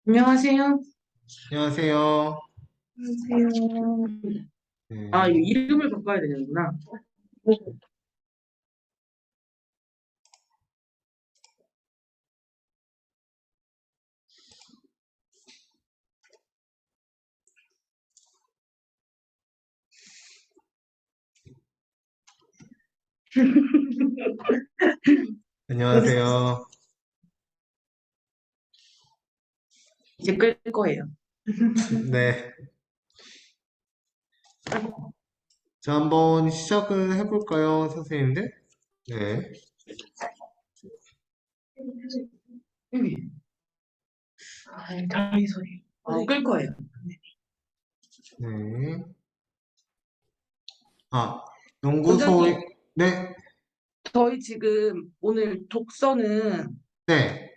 안녕하세요. 안녕하세요. 안녕하세요. 아, 이거 네, 이름을 바꿔야 되는구나. 안녕하세요. 이제 끌 거예요. 네, 자, 한번 시작을 해볼까요, 선생님들? 네, 여기. 다리 소리. 끌 거예요. 네. 아, 연구소, 원장님, 네, 저희 지금 오늘 독서는 네,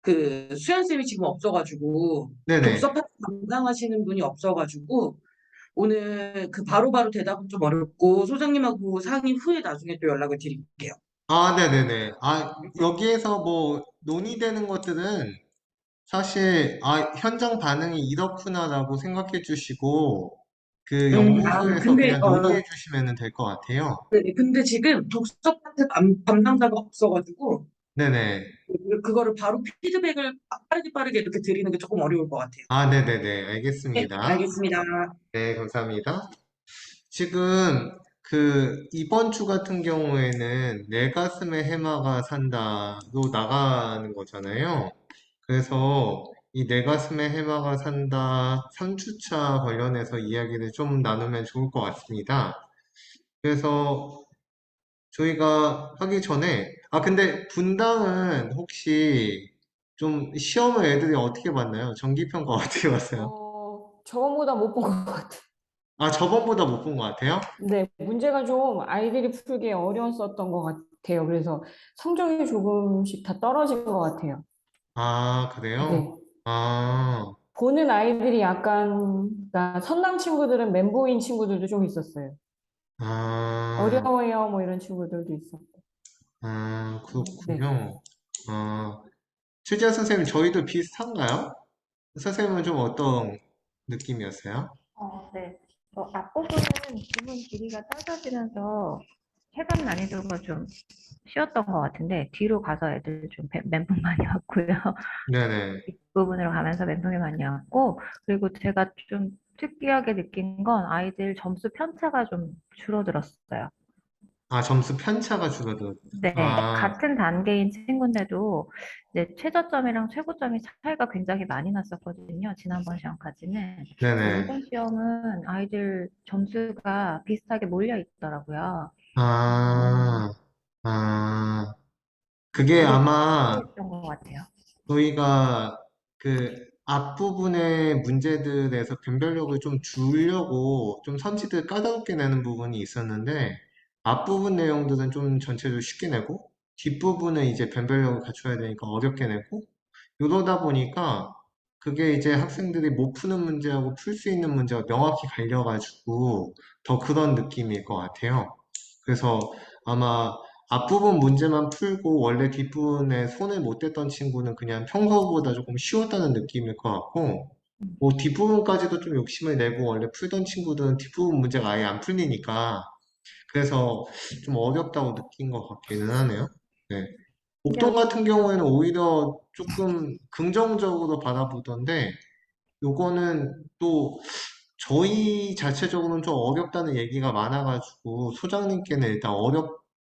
그 수연쌤이 지금 없어가지고 네네. 독서 파트 담당하시는 분이 없어가지고 오늘 그 바로바로 대답은 좀 어렵고 소장님하고 상의 후에 나중에 또 연락을 드릴게요. 아, 네네네. 아, 여기에서 뭐 논의되는 것들은 사실, 현장 반응이 이렇구나라고 생각해 주시고, 그 연구소에서 근데 그냥 논의해 주시면 될 것 같아요. 네, 근데 지금 독서 파트 담당자가 없어가지고 네네. 그거를 바로 피드백을 빠르게 빠르게 이렇게 드리는 게 조금 어려울 것 같아요. 아, 네네네. 네, 알겠습니다. 알겠습니다. 네, 감사합니다. 지금 이번 주 같은 경우에는 내 가슴에 해마가 산다로 나가는 거잖아요. 그래서 이 내 가슴에 해마가 산다 3주차 관련해서 이야기를 좀 나누면 좋을 것 같습니다. 그래서 저희가 하기 전에, 근데 분당은 혹시 좀 시험을 애들이 어떻게 봤나요? 전기평가 어떻게 봤어요? 저번보다 못 본 것 같아요. 아, 저번보다 못 본 것 같아요? 네, 문제가 좀 아이들이 풀기 어려웠었던 것 같아요. 그래서 성적이 조금씩 다 떨어진 것 같아요. 아, 그래요? 네. 아, 보는 아이들이 약간, 그러니까 선남 친구들은 멘보인 친구들도 좀 있었어요. 아, 어려워요, 뭐 이런 친구들도 있었고. 네. 그렇군요. 아, 최지아 선생님, 저희도 비슷한가요? 선생님은 좀 어떤 느낌이었어요? 네. 앞부분은 지문 길이가 짧아지면서 해석 난이도가 좀 쉬웠던 것 같은데, 뒤로 가서 애들 좀 멘붕 많이 왔고요. 네네. 뒷부분으로 가면서 멘붕이 많이 왔고, 그리고 제가 좀 특이하게 느낀 건 아이들 점수 편차가 좀 줄어들었어요. 아, 점수 편차가 줄어들었다. 네, 아, 같은 단계인 친구인데도 이제 최저점이랑 최고점이 차이가 굉장히 많이 났었거든요. 지난번 시험까지는. 근데 네네. 이번 시험은 아이들 점수가 비슷하게 몰려 있더라고요. 아, 아, 그게 그게 좀 아마 특이했던 것 같아요. 저희가 앞부분의 문제들에서 변별력을 좀 주려고 좀 선지를 까다롭게 내는 부분이 있었는데 앞부분 내용들은 좀 전체적으로 쉽게 내고 뒷부분은 이제 변별력을 갖춰야 되니까 어렵게 내고 이러다 보니까 그게 이제 학생들이 못 푸는 문제하고 풀 수 있는 문제가 명확히 갈려가지고 더 그런 느낌일 것 같아요. 그래서 아마 앞부분 문제만 풀고 원래 뒷부분에 손을 못 댔던 친구는 그냥 평소보다 조금 쉬웠다는 느낌일 것 같고, 뭐 뒷부분까지도 좀 욕심을 내고 원래 풀던 친구들은 뒷부분 문제가 아예 안 풀리니까 그래서 좀 어렵다고 느낀 것 같기는 하네요. 네. 근데 목동 같은 경우에는 오히려 조금 긍정적으로 바라보던데, 요거는 또 저희 자체적으로는 좀 어렵다는 얘기가 많아가지고 소장님께는 일단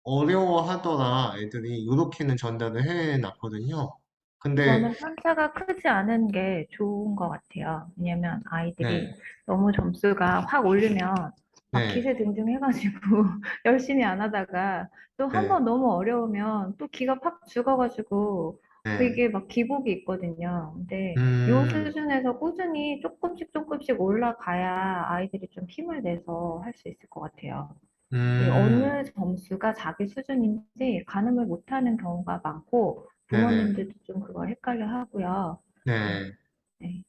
어려워하더라 애들이 이렇게는 전달을 해놨거든요. 근데 저는 편차가 크지 않은 게 좋은 것 같아요. 왜냐면 아이들이 네, 너무 점수가 확 오르면 막 네, 기세등등 해가지고 열심히 안 하다가 또 한 네, 번 너무 어려우면 또 기가 팍 죽어가지고 네, 이게 막 기복이 있거든요. 근데 요 음, 수준에서 꾸준히 조금씩 조금씩 올라가야 아이들이 좀 힘을 내서 할 수 있을 것 같아요. 이 음, 어느 점수가 자기 수준인지 가늠을 못하는 경우가 많고 네네, 부모님들도 좀 그걸 헷갈려 하고요. 네, 네. 네.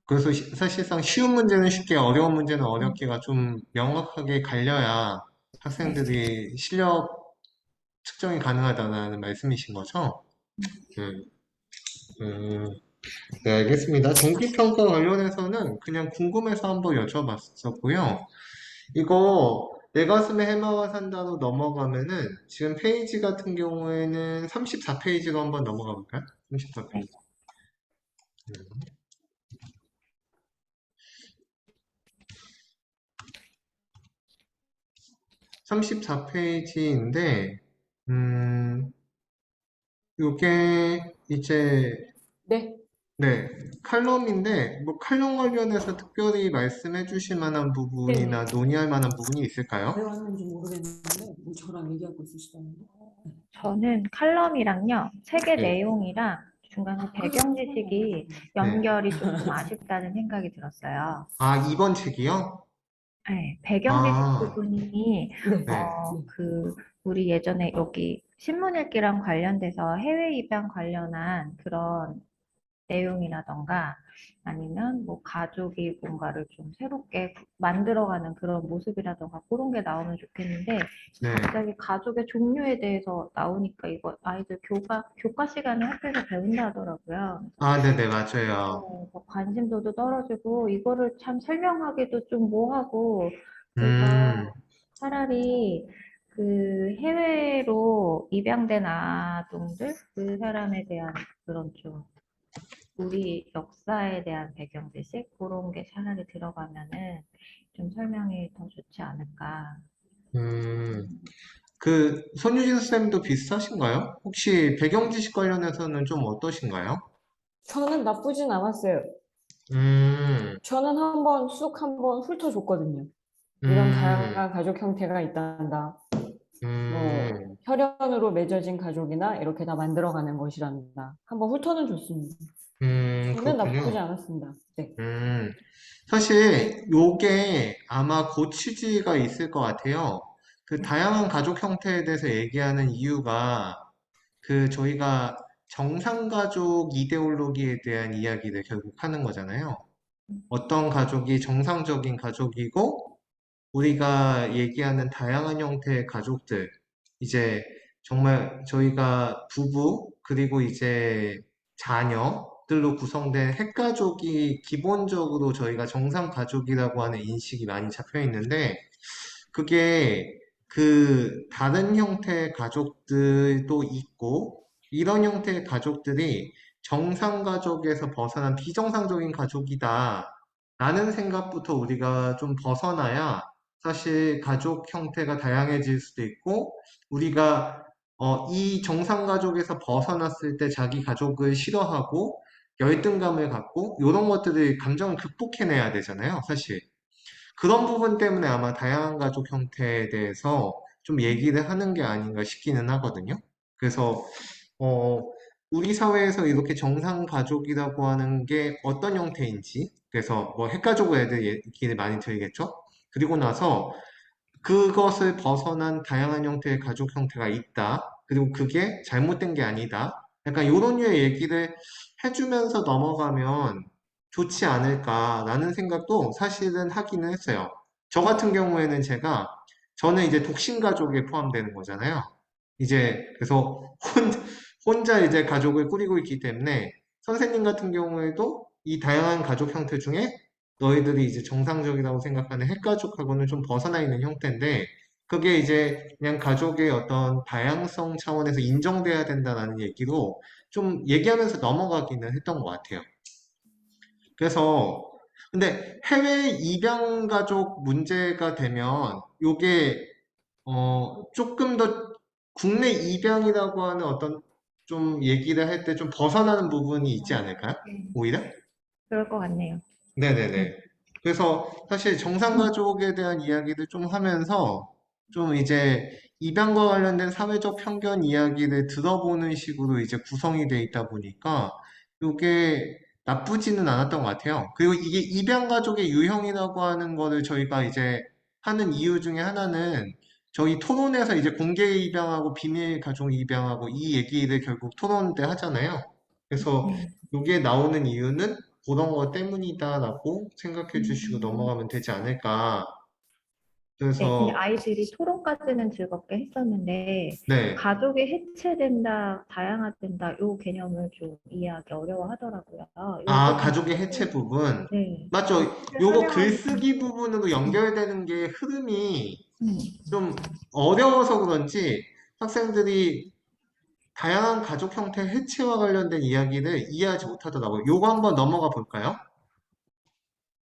그래서 사실상 쉬운 문제는 쉽게, 어려운 문제는 음, 어렵게가 좀 명확하게 갈려야 네. 학생들이 실력 측정이 가능하다는 말씀이신 거죠? 음. 음, 음. 네, 알겠습니다. 동기평가 관련해서는 그냥 궁금해서 한번 여쭤봤었고요. 이거 내 가슴에 해마가 산다로 넘어가면은 지금 페이지 같은 경우에는 34페이지로 한번 넘어가 볼까요? 네. 34페이지. 34페이지인데, 요게 이제, 네. 네, 칼럼인데, 뭐 칼럼 관련해서 특별히 말씀해 주실 만한 부분이나 논의할 만한 부분이 있을까요? 왜 왔는지 모르겠는데 뭐 저랑 얘기하고 있으시다는데. 저는 칼럼이랑요, 책의 네, 내용이랑 중간에 배경 지식이 네. 연결이 조금 아쉽다는 생각이 들었어요. 아, 이번 책이요? 네, 배경 지식 아, 부분이 네. 네, 우리 예전에 여기 신문 읽기랑 관련돼서 해외 입양 관련한 그런 내용이라던가 아니면 뭐 가족이 뭔가를 좀 새롭게 만들어가는 그런 모습이라던가 그런 게 나오면 좋겠는데 네. 갑자기 가족의 종류에 대해서 나오니까 이거 아이들 교과 시간에 학교에서 배운다 하더라고요. 아, 네네, 맞아요. 뭐 관심도도 떨어지고 이거를 참 설명하기도 좀 뭐하고 음, 그래서 차라리 그 해외로 입양된 아동들 그 사람에 대한 그런 좀 우리 역사에 대한 배경 지식 그런 게 차라리 들어가면은 좀 설명이 더 좋지 않을까. 음. 그, 손유진 쌤도 비슷하신가요? 혹시 배경 지식 관련해서는 좀 어떠신가요? 저는 나쁘진 않았어요. 음, 저는 한번 훑어줬거든요. 이런 음, 다양한 가족 형태가 있단다. 뭐 음, 혈연으로 맺어진 가족이나 이렇게 다 만들어가는 것이란다. 한번 훑어는 줬습니다. 저는 나쁘지 그렇군요. 않았습니다. 네. 음, 사실 요게 아마 고치지가 있을 것 같아요. 그 다양한 가족 형태에 대해서 얘기하는 이유가 그 저희가 정상가족 이데올로기에 대한 이야기를 결국 하는 거잖아요. 어떤 가족이 정상적인 가족이고 우리가 얘기하는 다양한 형태의 가족들, 이제 정말 저희가 부부, 그리고 이제 자녀들로 구성된 핵가족이 기본적으로 저희가 정상가족이라고 하는 인식이 많이 잡혀 있는데, 그게 그 다른 형태의 가족들도 있고, 이런 형태의 가족들이 정상가족에서 벗어난 비정상적인 가족이다. 라는 생각부터 우리가 좀 벗어나야 사실 가족 형태가 다양해질 수도 있고, 우리가 이 정상가족에서 벗어났을 때 자기 가족을 싫어하고 열등감을 갖고 이런 것들을 감정을 극복해내야 되잖아요, 사실. 그런 부분 때문에 아마 다양한 가족 형태에 대해서 좀 얘기를 하는 게 아닌가 싶기는 하거든요. 그래서 어, 우리 사회에서 이렇게 정상 가족이라고 하는 게 어떤 형태인지, 그래서 뭐 핵가족으로 애들 얘기를 많이 들겠죠? 그리고 나서 그것을 벗어난 다양한 형태의 가족 형태가 있다. 그리고 그게 잘못된 게 아니다. 약간 이런 류의 얘기를 해주면서 넘어가면 좋지 않을까라는 생각도 사실은 하기는 했어요. 저 같은 경우에는 저는 이제 독신 가족에 포함되는 거잖아요. 이제 그래서 혼자 이제 가족을 꾸리고 있기 때문에 선생님 같은 경우에도 이 다양한 가족 형태 중에 너희들이 이제 정상적이라고 생각하는 핵가족하고는 좀 벗어나 있는 형태인데 그게 이제 그냥 가족의 어떤 다양성 차원에서 인정돼야 된다는 얘기로 좀 얘기하면서 넘어가기는 했던 것 같아요. 그래서 근데 해외 입양 가족 문제가 되면 요게 조금 더 국내 입양이라고 하는 어떤 좀 얘기를 할 때 좀 벗어나는 부분이 있지 않을까요? 오히려? 그럴 것 같네요. 네네네. 그래서 사실 정상가족에 대한 이야기를 좀 하면서 좀 이제 입양과 관련된 사회적 편견 이야기를 들어보는 식으로 이제 구성이 돼 있다 보니까 이게 나쁘지는 않았던 것 같아요. 그리고 이게 입양가족의 유형이라고 하는 거를 저희가 이제 하는 이유 중에 하나는 저희 토론에서 이제 공개 입양하고 비밀 가족 입양하고 이 얘기를 결국 토론 때 하잖아요. 그래서 네. 이게 나오는 이유는 그런 것 때문이다라고 생각해 주시고 넘어가면 되지 않을까. 네, 근데 그래서, 아이들이 토론까지는 즐겁게 했었는데, 네. 가족이 해체된다, 다양화된다, 요 개념을 좀 이해하기 어려워하더라고요. 아, 요거 좀 가족의 해체 어떻게, 부분. 네, 맞죠? 어떻게 요거 설명하면 글쓰기 좋을지. 부분으로 연결되는 게 흐름이 음, 좀 어려워서 그런지 학생들이 다양한 가족 형태 해체와 관련된 이야기를 이해하지 못하더라고요. 요거 한번 넘어가 볼까요?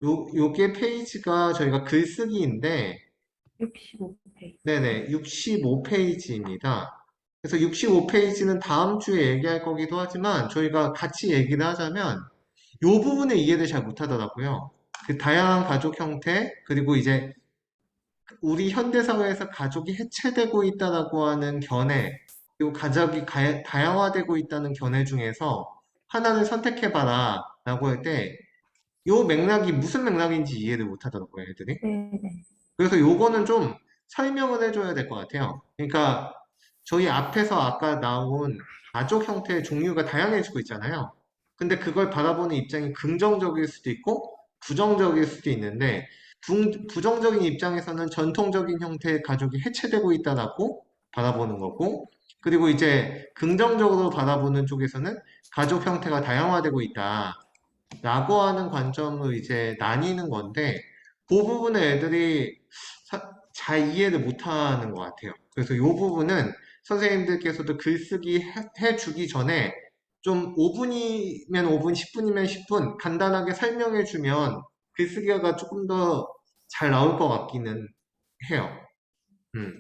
요게 페이지가 저희가 글쓰기인데, 65페이지. 네네, 65페이지입니다. 그래서 65페이지는 다음 주에 얘기할 거기도 하지만 저희가 같이 얘기를 하자면 요 부분의 이해를 잘 못하더라고요. 그 다양한 가족 형태, 그리고 이제 우리 현대사회에서 가족이 해체되고 있다라고 하는 견해, 그리고 가족이 다양화되고 있다는 견해 중에서 하나를 선택해봐라 라고 할 때, 요 맥락이 무슨 맥락인지 이해를 못하더라고요, 애들이. 네, 네. 그래서 요거는 좀 설명을 해줘야 될 것 같아요. 그러니까 저희 앞에서 아까 나온 가족 형태의 종류가 다양해지고 있잖아요. 근데 그걸 바라보는 입장이 긍정적일 수도 있고 부정적일 수도 있는데 부정적인 입장에서는 전통적인 형태의 가족이 해체되고 있다라고 바라보는 거고 그리고 이제 긍정적으로 바라보는 쪽에서는 가족 형태가 다양화되고 있다라고 하는 관점으로 이제 나뉘는 건데 그 부분을 애들이 잘 이해를 못하는 것 같아요. 그래서 이 부분은 선생님들께서도 글쓰기 해주기 전에 좀 5분이면 5분, 10분이면 10분 간단하게 설명해주면 글쓰기가 조금 더 잘 나올 것 같기는 해요. 음.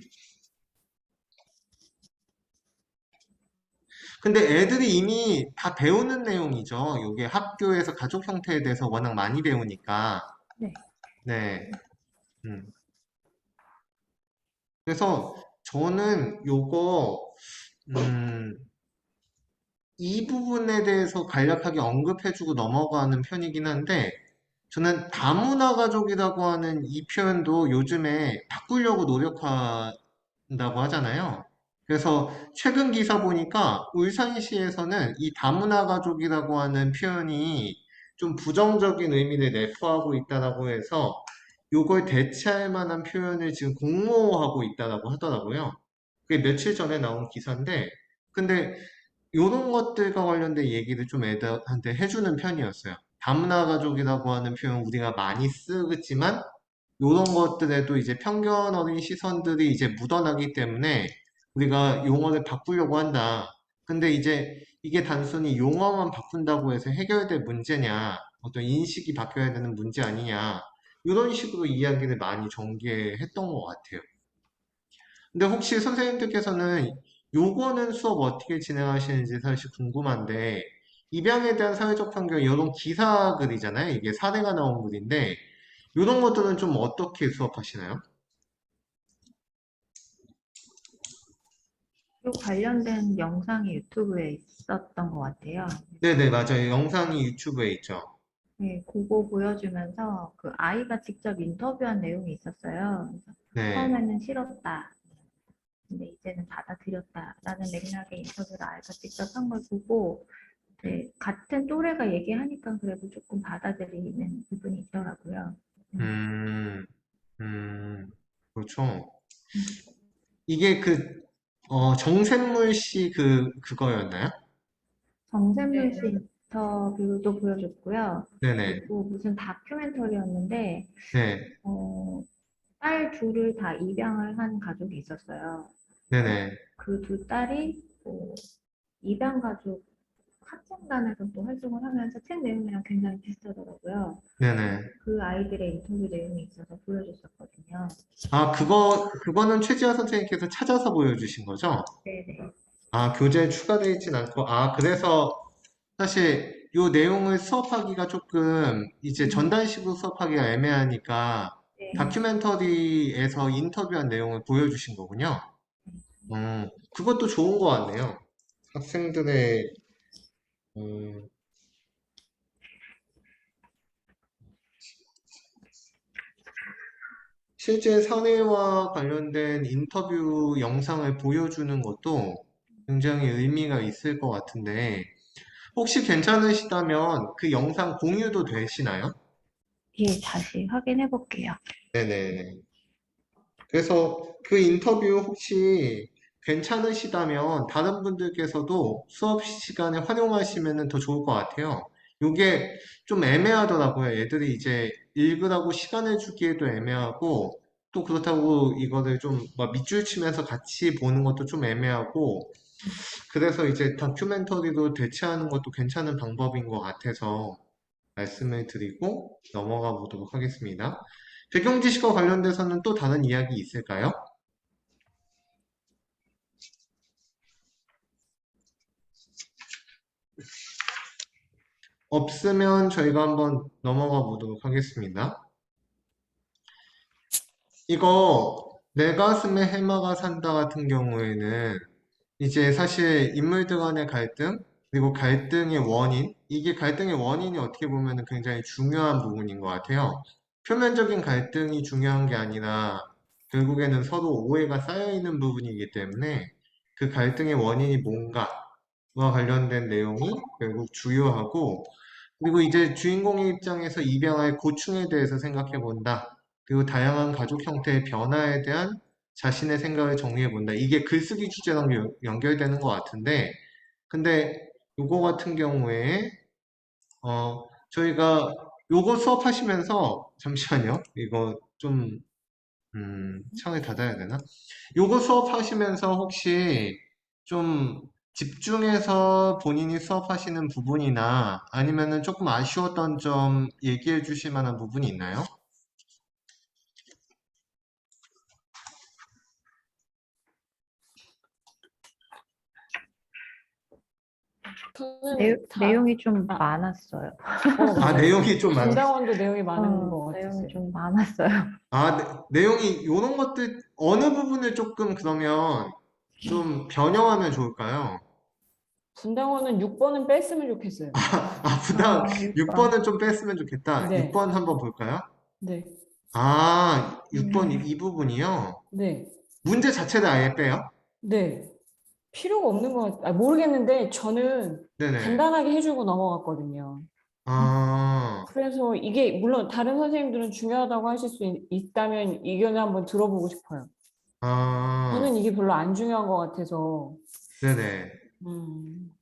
근데 애들이 이미 다 배우는 내용이죠. 이게 학교에서 가족 형태에 대해서 워낙 많이 배우니까. 네. 네. 음. 그래서 저는 요거, 음, 이 부분에 대해서 간략하게 언급해주고 넘어가는 편이긴 한데, 저는 다문화 가족이라고 하는 이 표현도 요즘에 바꾸려고 노력한다고 하잖아요. 그래서 최근 기사 보니까 울산시에서는 이 다문화 가족이라고 하는 표현이 좀 부정적인 의미를 내포하고 있다라고 해서 요걸 대체할 만한 표현을 지금 공모하고 있다라고 하더라고요. 그게 며칠 전에 나온 기사인데, 근데 요런 것들과 관련된 얘기를 좀 애들한테 해주는 편이었어요. 다문화 가족이라고 하는 표현 우리가 많이 쓰지만 요런 것들에도 이제 편견 어린 시선들이 이제 묻어나기 때문에 우리가 용어를 바꾸려고 한다. 근데 이제 이게 단순히 용어만 바꾼다고 해서 해결될 문제냐, 어떤 인식이 바뀌어야 되는 문제 아니냐, 이런 식으로 이야기를 많이 전개했던 것 같아요. 근데 혹시 선생님들께서는 요거는 수업 어떻게 진행하시는지 사실 궁금한데, 입양에 대한 사회적 편견, 이런 기사글이잖아요. 이게 사례가 나온 글인데, 이런 것들은 좀 어떻게 수업하시나요? 요 관련된 영상이 유튜브에 있었던 것 같아요. 네네, 맞아요. 영상이 유튜브에 있죠. 네, 그거 보여주면서 그 아이가 직접 인터뷰한 내용이 있었어요. 그래서 네. 처음에는 싫었다. 근데 이제는 받아들였다라는 맥락의 인터뷰를 아이가 직접 한 걸 보고 네, 같은 또래가 얘기하니까 그래도 조금 받아들이는 부분이 있더라고요. 음, 그렇죠. 음. 이게 정샘물 씨 그거였나요? 정샘물 씨 인터뷰도 보여줬고요. 네네. 그리고 무슨 다큐멘터리였는데 네. 딸 둘을 다 입양을 한 가족이 있었어요. 네네. 그 두 딸이 입양 가족 학생단에서 또 활동을 하면서 책 내용이랑 굉장히 비슷하더라고요. 네네. 그 아이들의 인터뷰 내용이 있어서 보여줬었거든요. 아, 그거는 최지아 선생님께서 찾아서 보여주신 거죠? 네네. 아, 교재에 추가되어 있진 않고, 아, 그래서 사실 요 내용을 수업하기가 조금 이제 전단식으로 수업하기가 애매하니까 네. 다큐멘터리에서 인터뷰한 내용을 보여주신 거군요. 그것도 좋은 것 같네요. 학생들의, 음, 실제 사례와 관련된 인터뷰 영상을 보여주는 것도 굉장히 의미가 있을 것 같은데, 혹시 괜찮으시다면 그 영상 공유도 되시나요? 예, 다시 확인해 볼게요. 네네. 그래서 그 인터뷰 혹시 괜찮으시다면 다른 분들께서도 수업 시간에 활용하시면 더 좋을 것 같아요. 이게 좀 애매하더라고요. 애들이 이제 읽으라고 시간을 주기에도 애매하고 또 그렇다고 이거를 좀 막 밑줄 치면서 같이 보는 것도 좀 애매하고 그래서 이제 다큐멘터리로 대체하는 것도 괜찮은 방법인 것 같아서 말씀을 드리고 넘어가 보도록 하겠습니다. 배경 지식과 관련돼서는 또 다른 이야기 있을까요? 없으면 저희가 한번 넘어가 보도록 하겠습니다. 이거 내 가슴에 해마가 산다 같은 경우에는 이제 사실 인물들 간의 갈등, 그리고 갈등의 원인, 이게 갈등의 원인이 어떻게 보면 굉장히 중요한 부분인 것 같아요. 표면적인 갈등이 중요한 게 아니라 결국에는 서로 오해가 쌓여 있는 부분이기 때문에 그 갈등의 원인이 뭔가와 관련된 내용이 결국 주요하고 그리고 이제 주인공의 입장에서 입양할 고충에 대해서 생각해 본다. 그리고 다양한 가족 형태의 변화에 대한 자신의 생각을 정리해 본다. 이게 글쓰기 주제랑 연결되는 것 같은데, 근데 요거 같은 경우에, 저희가 요거 수업하시면서, 잠시만요. 이거 좀, 창을 닫아야 되나? 요거 수업하시면서 혹시 좀 집중해서 본인이 수업하시는 부분이나 아니면은 조금 아쉬웠던 점 얘기해 주실 만한 부분이 있나요? 저는 다, 내용이 좀 아, 많았어요. 아, 맞아요. 내용이 좀 많, 분당원도 내용이 많은 것 내용이 같았어요. 좀 많았어요. 아, 내용이 요런 것들 어느 부분을 조금 그러면 좀 변형하면 좋을까요? 분당원은 6번은 뺐으면 좋겠어요. 부담 6번. 6번은 좀 뺐으면 좋겠다. 네, 6번 한번 볼까요? 네, 아, 6번 음, 이 부분이요. 네, 문제 자체를 아예 빼요? 네. 필요가 없는 모르겠는데 저는 네네. 간단하게 해주고 넘어갔거든요. 아, 그래서 이게 물론 다른 선생님들은 중요하다고 하실 수 있다면 의견을 한번 들어보고 싶어요. 아, 저는 이게 별로 안 중요한 것 같아서. 네네.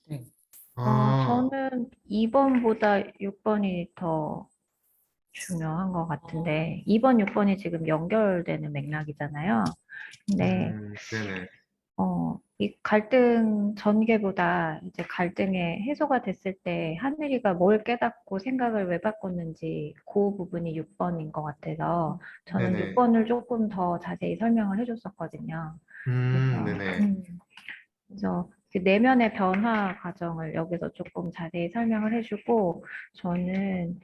네. 아, 저는 2번보다 6번이 더 중요한 것 같은데, 2번, 6번이 지금 연결되는 맥락이잖아요. 근데, 네네. 이 갈등 전개보다 이제 갈등의 해소가 됐을 때 하늘이가 뭘 깨닫고 생각을 왜 바꿨는지 그 부분이 6번인 것 같아서 저는 네네. 6번을 조금 더 자세히 설명을 해줬었거든요. 그래서, 네네. 그래서 그 내면의 변화 과정을 여기서 조금 자세히 설명을 해주고 저는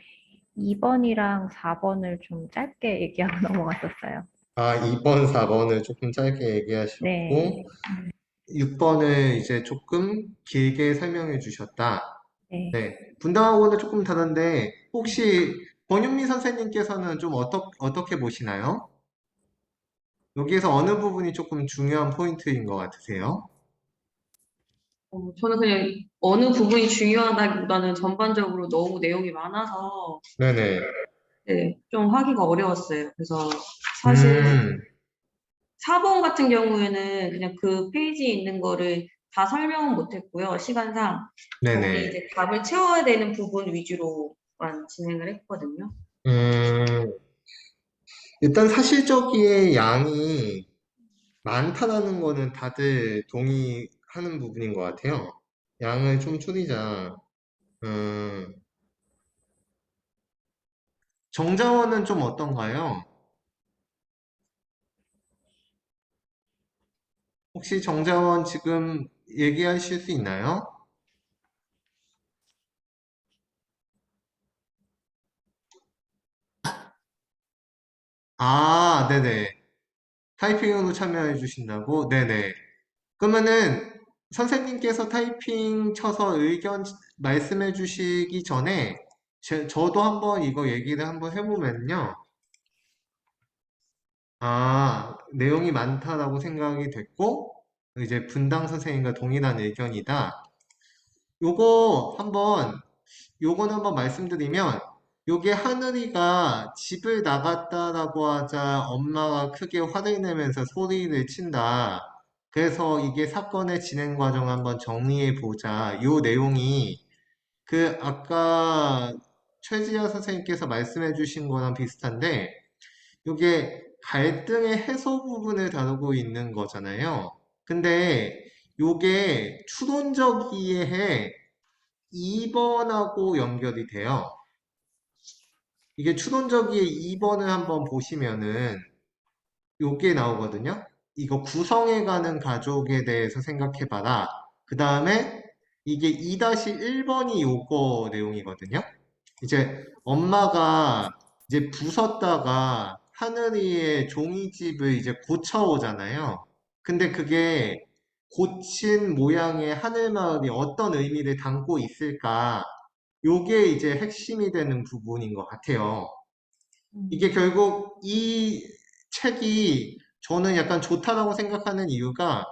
2번이랑 4번을 좀 짧게 얘기하고 넘어갔었어요. 아, 2번, 4번을 조금 짧게 네, 얘기하셨고, 6번을 이제 조금 길게 설명해 주셨다. 네. 네. 분당하고는 조금 다른데, 혹시 권윤미 선생님께서는 좀 어떻게 보시나요? 여기에서 어느 부분이 조금 중요한 포인트인 것 같으세요? 저는 그냥 어느 부분이 중요하다기보다는 전반적으로 너무 내용이 많아서 네네. 네, 좀 하기가 어려웠어요. 그래서 사실 음, 4번 같은 경우에는 그냥 그 페이지에 있는 거를 다 설명은 못했고요. 시간상 거기 네네. 이제 답을 채워야 되는 부분 위주로만 진행을 했거든요. 음, 일단 사실적인 양이 많다라는 거는 다들 동의하는 부분인 것 같아요. 양을 좀 줄이자. 음, 정자원은 좀 어떤가요? 혹시 정자원 지금 얘기하실 수 있나요? 아, 네네. 타이핑으로 참여해 주신다고? 네네. 그러면은 선생님께서 타이핑 쳐서 의견 말씀해 주시기 전에 저도 한번 이거 얘기를 한번 해보면요. 아, 내용이 많다라고 생각이 됐고, 이제 분당 선생님과 동일한 의견이다. 요거 한번, 요거는 한번 말씀드리면, 요게 하늘이가 집을 나갔다라고 하자 엄마가 크게 화를 내면서 소리를 친다. 그래서 이게 사건의 진행 과정 한번 정리해 보자. 요 내용이 그 아까 최지아 선생님께서 말씀해 주신 거랑 비슷한데 요게 갈등의 해소 부분을 다루고 있는 거잖아요. 근데 요게 추론적 이해에 2번하고 연결이 돼요. 이게 추론적 이해 2번을 한번 보시면은 요게 나오거든요. 이거 구성해가는 가족에 대해서 생각해봐라. 그 다음에 이게 2-1번이 요거 내용이거든요. 이제 엄마가 이제 부쉈다가 하늘이의 종이집을 이제 고쳐오잖아요. 근데 그게 고친 모양의 하늘마을이 어떤 의미를 담고 있을까? 요게 이제 핵심이 되는 부분인 것 같아요. 이게 결국 이 책이 저는 약간 좋다라고 생각하는 이유가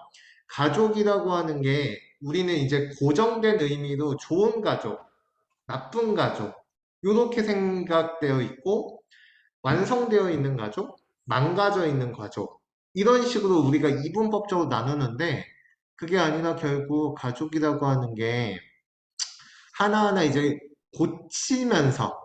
가족이라고 하는 게 우리는 이제 고정된 의미로 좋은 가족, 나쁜 가족, 이렇게 생각되어 있고 완성되어 있는 가족, 망가져 있는 가족, 이런 식으로 우리가 이분법적으로 나누는데 그게 아니라 결국 가족이라고 하는 게 하나하나 이제 고치면서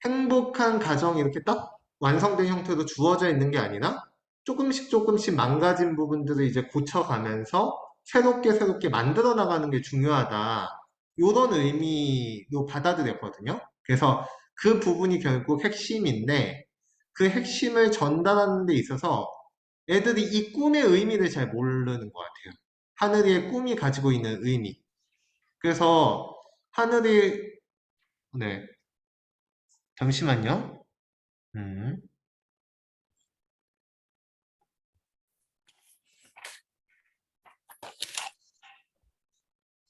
행복한 가정이 이렇게 딱 완성된 형태로 주어져 있는 게 아니라 조금씩 조금씩 망가진 부분들을 이제 고쳐가면서 새롭게 만들어 나가는 게 중요하다. 이런 의미로 받아들였거든요. 그래서 그 부분이 결국 핵심인데 그 핵심을 전달하는 데 있어서 애들이 이 꿈의 의미를 잘 모르는 것 같아요. 하늘이의 꿈이 가지고 있는 의미. 그래서 하늘이, 네, 잠시만요. 음.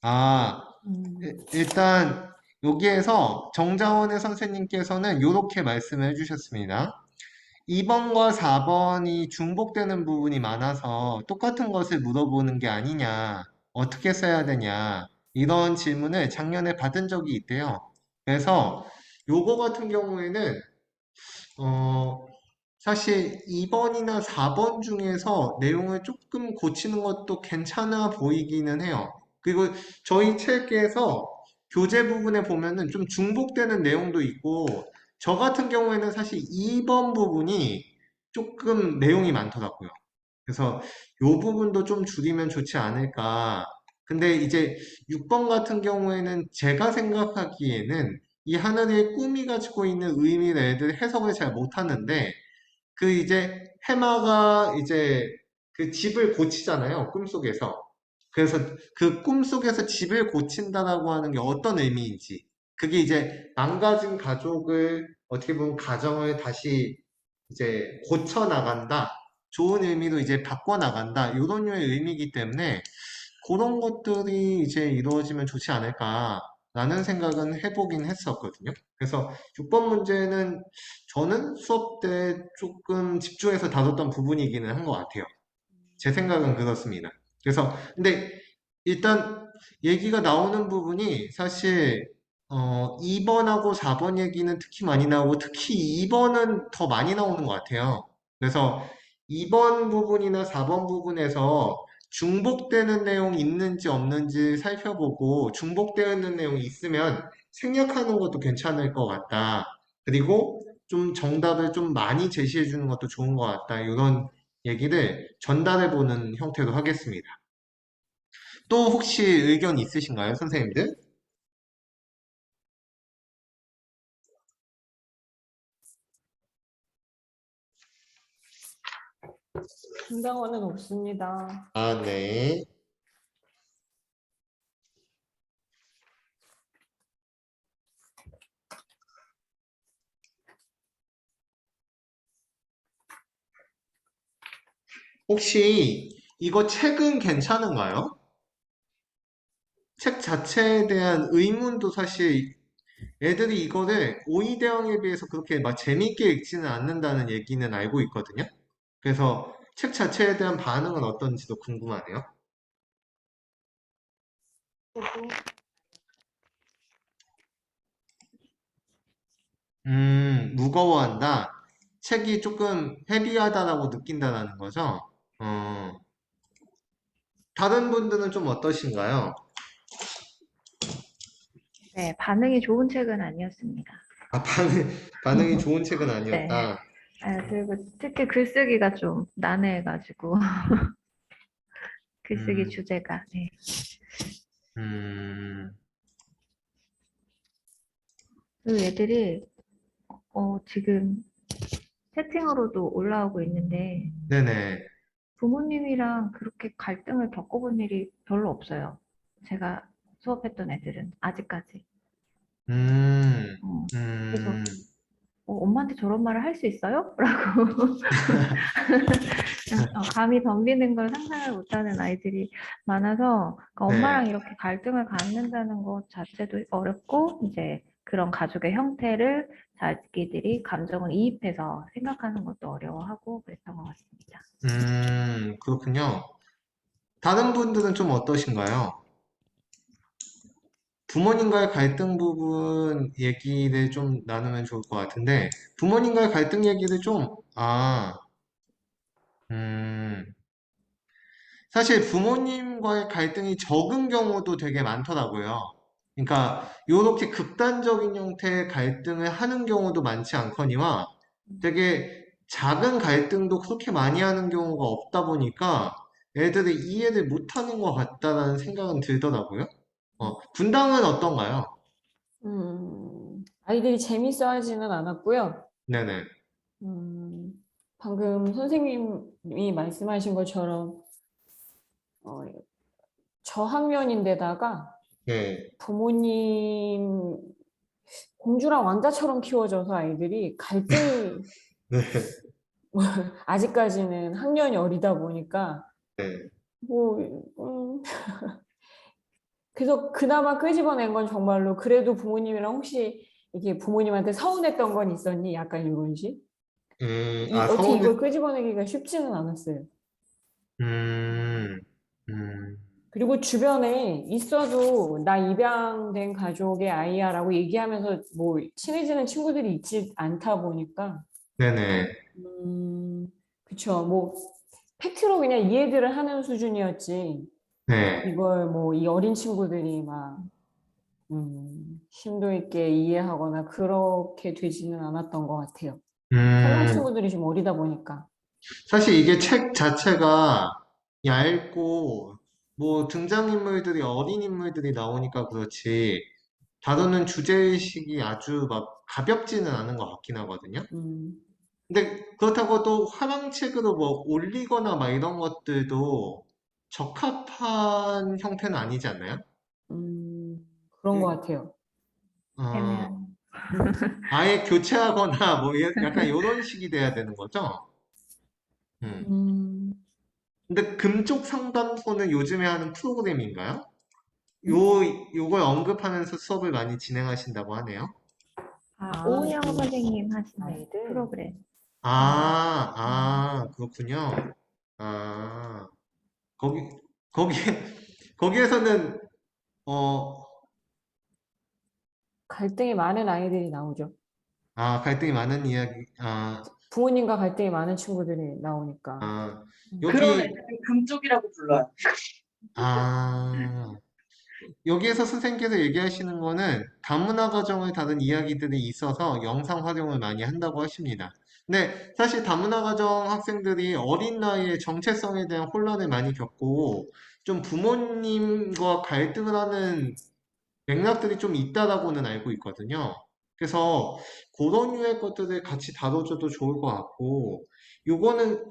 아, 일단 여기에서 정자원의 선생님께서는 이렇게 말씀을 해주셨습니다. 2번과 4번이 중복되는 부분이 많아서 똑같은 것을 물어보는 게 아니냐, 어떻게 써야 되냐, 이런 질문을 작년에 받은 적이 있대요. 그래서 요거 같은 경우에는 어, 사실 2번이나 4번 중에서 내용을 조금 고치는 것도 괜찮아 보이기는 해요. 그리고 저희 책에서 교재 부분에 보면은 좀 중복되는 내용도 있고, 저 같은 경우에는 사실 2번 부분이 조금 내용이 많더라고요. 그래서 요 부분도 좀 줄이면 좋지 않을까. 근데 이제 6번 같은 경우에는 제가 생각하기에는 이 하늘의 꿈이 가지고 있는 의미를 애들 해석을 잘 못하는데, 그 이제 해마가 이제 그 집을 고치잖아요. 꿈속에서. 그래서 그 꿈속에서 집을 고친다라고 하는 게 어떤 의미인지. 그게 이제 망가진 가족을 어떻게 보면 가정을 다시 이제 고쳐 나간다. 좋은 의미로 이제 바꿔 나간다. 이런 류의 의미이기 때문에 그런 것들이 이제 이루어지면 좋지 않을까라는 생각은 해보긴 했었거든요. 그래서 6번 문제는 저는 수업 때 조금 집중해서 다뤘던 부분이기는 한 것 같아요. 제 생각은 그렇습니다. 그래서 근데 일단 얘기가 나오는 부분이 사실 2번하고 4번 얘기는 특히 많이 나오고 특히 2번은 더 많이 나오는 것 같아요. 그래서 2번 부분이나 4번 부분에서 중복되는 내용이 있는지 없는지 살펴보고 중복되는 내용이 있으면 생략하는 것도 괜찮을 것 같다. 그리고 좀 정답을 좀 많이 제시해 주는 것도 좋은 것 같다. 이런 얘기를 전달해 보는 형태로 하겠습니다. 또 혹시 의견 있으신가요, 선생님들? 분당어는 없습니다. 아, 네. 혹시 이거 책은 괜찮은가요? 책 자체에 대한 의문도 사실 애들이 이거를 오이대형에 비해서 그렇게 막 재밌게 읽지는 않는다는 얘기는 알고 있거든요. 그래서 책 자체에 대한 반응은 어떤지도 궁금하네요. 무거워한다. 책이 조금 헤비하다라고 느낀다라는 거죠. 어, 다른 분들은 좀 어떠신가요? 네, 반응이 좋은 책은 아니었습니다. 아, 반응이 좋은 책은 네. 아니었다. 그리고 특히 글쓰기가 좀 난해해가지고, 글쓰기 음, 주제가. 네. 음, 그 애들이, 지금 채팅으로도 올라오고 있는데, 네네. 부모님이랑 그렇게 갈등을 겪어본 일이 별로 없어요. 제가 수업했던 애들은, 아직까지. 음, 어, 그래서, 음, 엄마한테 저런 말을 할 수 있어요? 라고 그냥, 감히 덤비는 걸 상상을 못하는 아이들이 많아서 그러니까 네. 엄마랑 이렇게 갈등을 갖는다는 것 자체도 어렵고 이제 그런 가족의 형태를 자기들이 감정을 이입해서 생각하는 것도 어려워하고 그랬던 것 같습니다. 그렇군요. 다른 분들은 좀 어떠신가요? 부모님과의 갈등 부분 얘기를 좀 나누면 좋을 것 같은데, 부모님과의 갈등 얘기를 음, 사실 부모님과의 갈등이 적은 경우도 되게 많더라고요. 그러니까, 요렇게 극단적인 형태의 갈등을 하는 경우도 많지 않거니와 되게 작은 갈등도 그렇게 많이 하는 경우가 없다 보니까 애들이 이해를 못하는 것 같다라는 생각은 들더라고요. 분당은 어떤가요? 아이들이 재밌어 하지는 않았고요. 네네. 음, 방금 선생님이 말씀하신 것처럼, 어, 저학년인데다가 네. 부모님 공주랑 왕자처럼 키워져서 아이들이 갈등이 네. 아직까지는 학년이 어리다 보니까 네. 뭐 그래서 그나마 끄집어낸 건 정말로 그래도 부모님이랑 혹시 이게 부모님한테 서운했던 건 있었니? 약간 이런 식. 어떻게 서운해. 이걸 끄집어내기가 쉽지는 않았어요. 음, 음, 그리고 주변에 있어도 나 입양된 가족의 아이야라고 얘기하면서 뭐 친해지는 친구들이 있지 않다 보니까 네네. 음, 그쵸. 뭐 팩트로 그냥 이해들을 하는 수준이었지. 네. 이걸 뭐 이 어린 친구들이 막 심도 있게 이해하거나 그렇게 되지는 않았던 것 같아요. 설날 음, 친구들이 좀 어리다 보니까. 사실 이게 책 자체가 얇고, 뭐, 등장인물들이 어린 인물들이 나오니까 그렇지, 다루는 주제의식이 아주 막 가볍지는 않은 것 같긴 하거든요. 음, 근데 그렇다고 또 화랑책으로 뭐 올리거나 막 이런 것들도 적합한 형태는 아니지 않나요? 그런 것 음, 같아요. 어, 애매한. 아예 교체하거나 뭐 약간 이런 식이 돼야 되는 거죠? 음. 음, 근데 금쪽 상담소는 요즘에 하는 프로그램인가요? 요, 요걸 언급하면서 수업을 많이 진행하신다고 하네요. 아, 오은영 그 선생님 하시는 아이들. 프로그램. 그렇군요. 아, 거기, 거기, 거기에서는, 어, 갈등이 많은 아이들이 나오죠. 갈등이 많은 이야기, 부모님과 갈등이 많은 친구들이 나오니까. 아, 그런 여기, 애들은 금쪽이라고 불러요. 아, 여기에서 선생님께서 얘기하시는 거는 다문화 가정을 다룬 이야기들이 있어서 영상 활용을 많이 한다고 하십니다. 근데 사실 다문화 가정 학생들이 어린 나이에 정체성에 대한 혼란을 많이 겪고 좀 부모님과 갈등을 하는 맥락들이 좀 있다라고는 알고 있거든요. 그래서 그런 류의 것들을 같이 다뤄줘도 좋을 것 같고, 요거는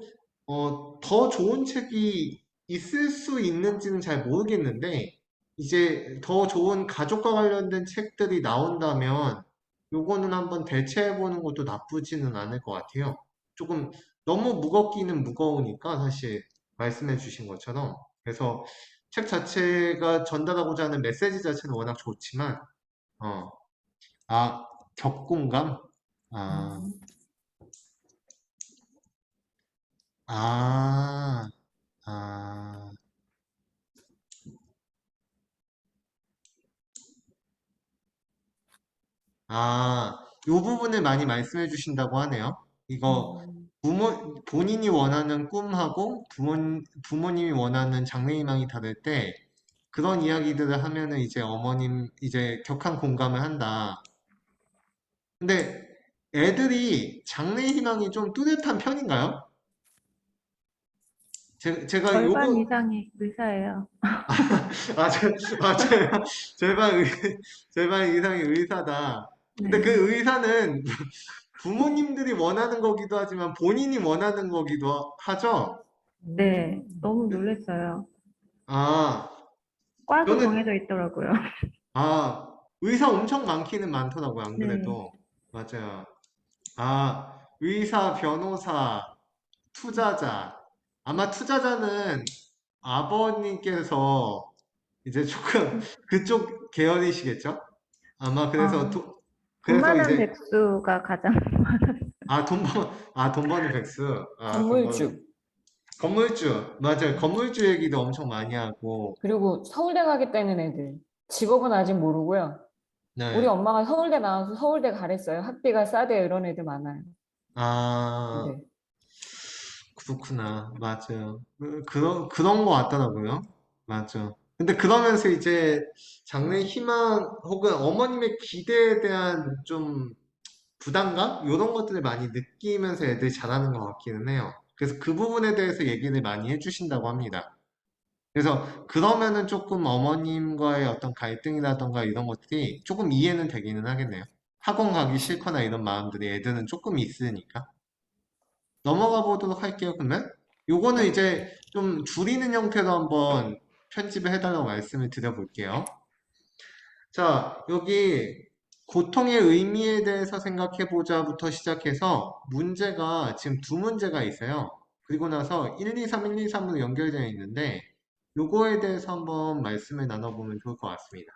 더 좋은 책이 있을 수 있는지는 잘 모르겠는데, 이제 더 좋은 가족과 관련된 책들이 나온다면, 요거는 한번 대체해보는 것도 나쁘지는 않을 것 같아요. 조금 너무 무겁기는 무거우니까, 사실 말씀해 주신 것처럼. 그래서 책 자체가 전달하고자 하는 메시지 자체는 워낙 좋지만, 어, 아, 격공감? 아, 음, 아, 아, 아, 요 부분을 많이 말씀해 주신다고 하네요. 이거 본인이 원하는 꿈하고 부모님이 원하는 장래희망이 다를 때 그런 이야기들을 하면은 이제 어머님 이제 격한 공감을 한다. 근데 애들이 장래희망이 좀 뚜렷한 편인가요? 제가 절반 요거 이상이 의사예요. 맞아요. 절반 절반 이상이 의사다. 근데 그 네. 의사는 부모님들이 원하는 거기도 하지만 본인이 원하는 거기도 하죠? 네, 너무 놀랐어요. 아, 과도 저는, 정해져 있더라고요. 의사 엄청 많기는 많더라고요, 안 네. 그래도. 맞아요. 의사, 변호사, 투자자. 아마 투자자는 아버님께서 이제 조금 그쪽 계열이시겠죠? 아마 그래서, 어, 돈 그래서 많은 이제, 백수가 가장 돈 버는 백수. 건물주. 건물주. 맞아요. 건물주 얘기도 엄청 많이 하고. 그리고 서울대 가겠다는 애들. 직업은 아직 모르고요. 우리 네. 엄마가 서울대 나와서 서울대 가랬어요. 학비가 싸대요. 이런 애들 많아요. 아, 네. 그렇구나. 맞아요. 그런 거 같더라고요. 맞아. 근데 그러면서 이제 장래 희망 혹은 어머님의 기대에 대한 좀 부담감? 이런 것들을 많이 느끼면서 애들이 자라는 것 같기는 해요. 그래서 그 부분에 대해서 얘기를 많이 해주신다고 합니다. 그래서 그러면은 조금 어머님과의 어떤 갈등이라던가 이런 것들이 조금 이해는 되기는 하겠네요. 학원 가기 싫거나 이런 마음들이 애들은 조금 있으니까. 넘어가 보도록 할게요, 그러면. 요거는 네. 이제 좀 줄이는 형태로 한번 편집을 해달라고 말씀을 드려볼게요. 자, 여기 고통의 의미에 대해서 생각해보자부터 시작해서 문제가 지금 두 문제가 있어요. 그리고 나서 1, 2, 3, 1, 2, 3으로 연결되어 있는데 요거에 대해서 한번 말씀을 나눠보면 좋을 것 같습니다.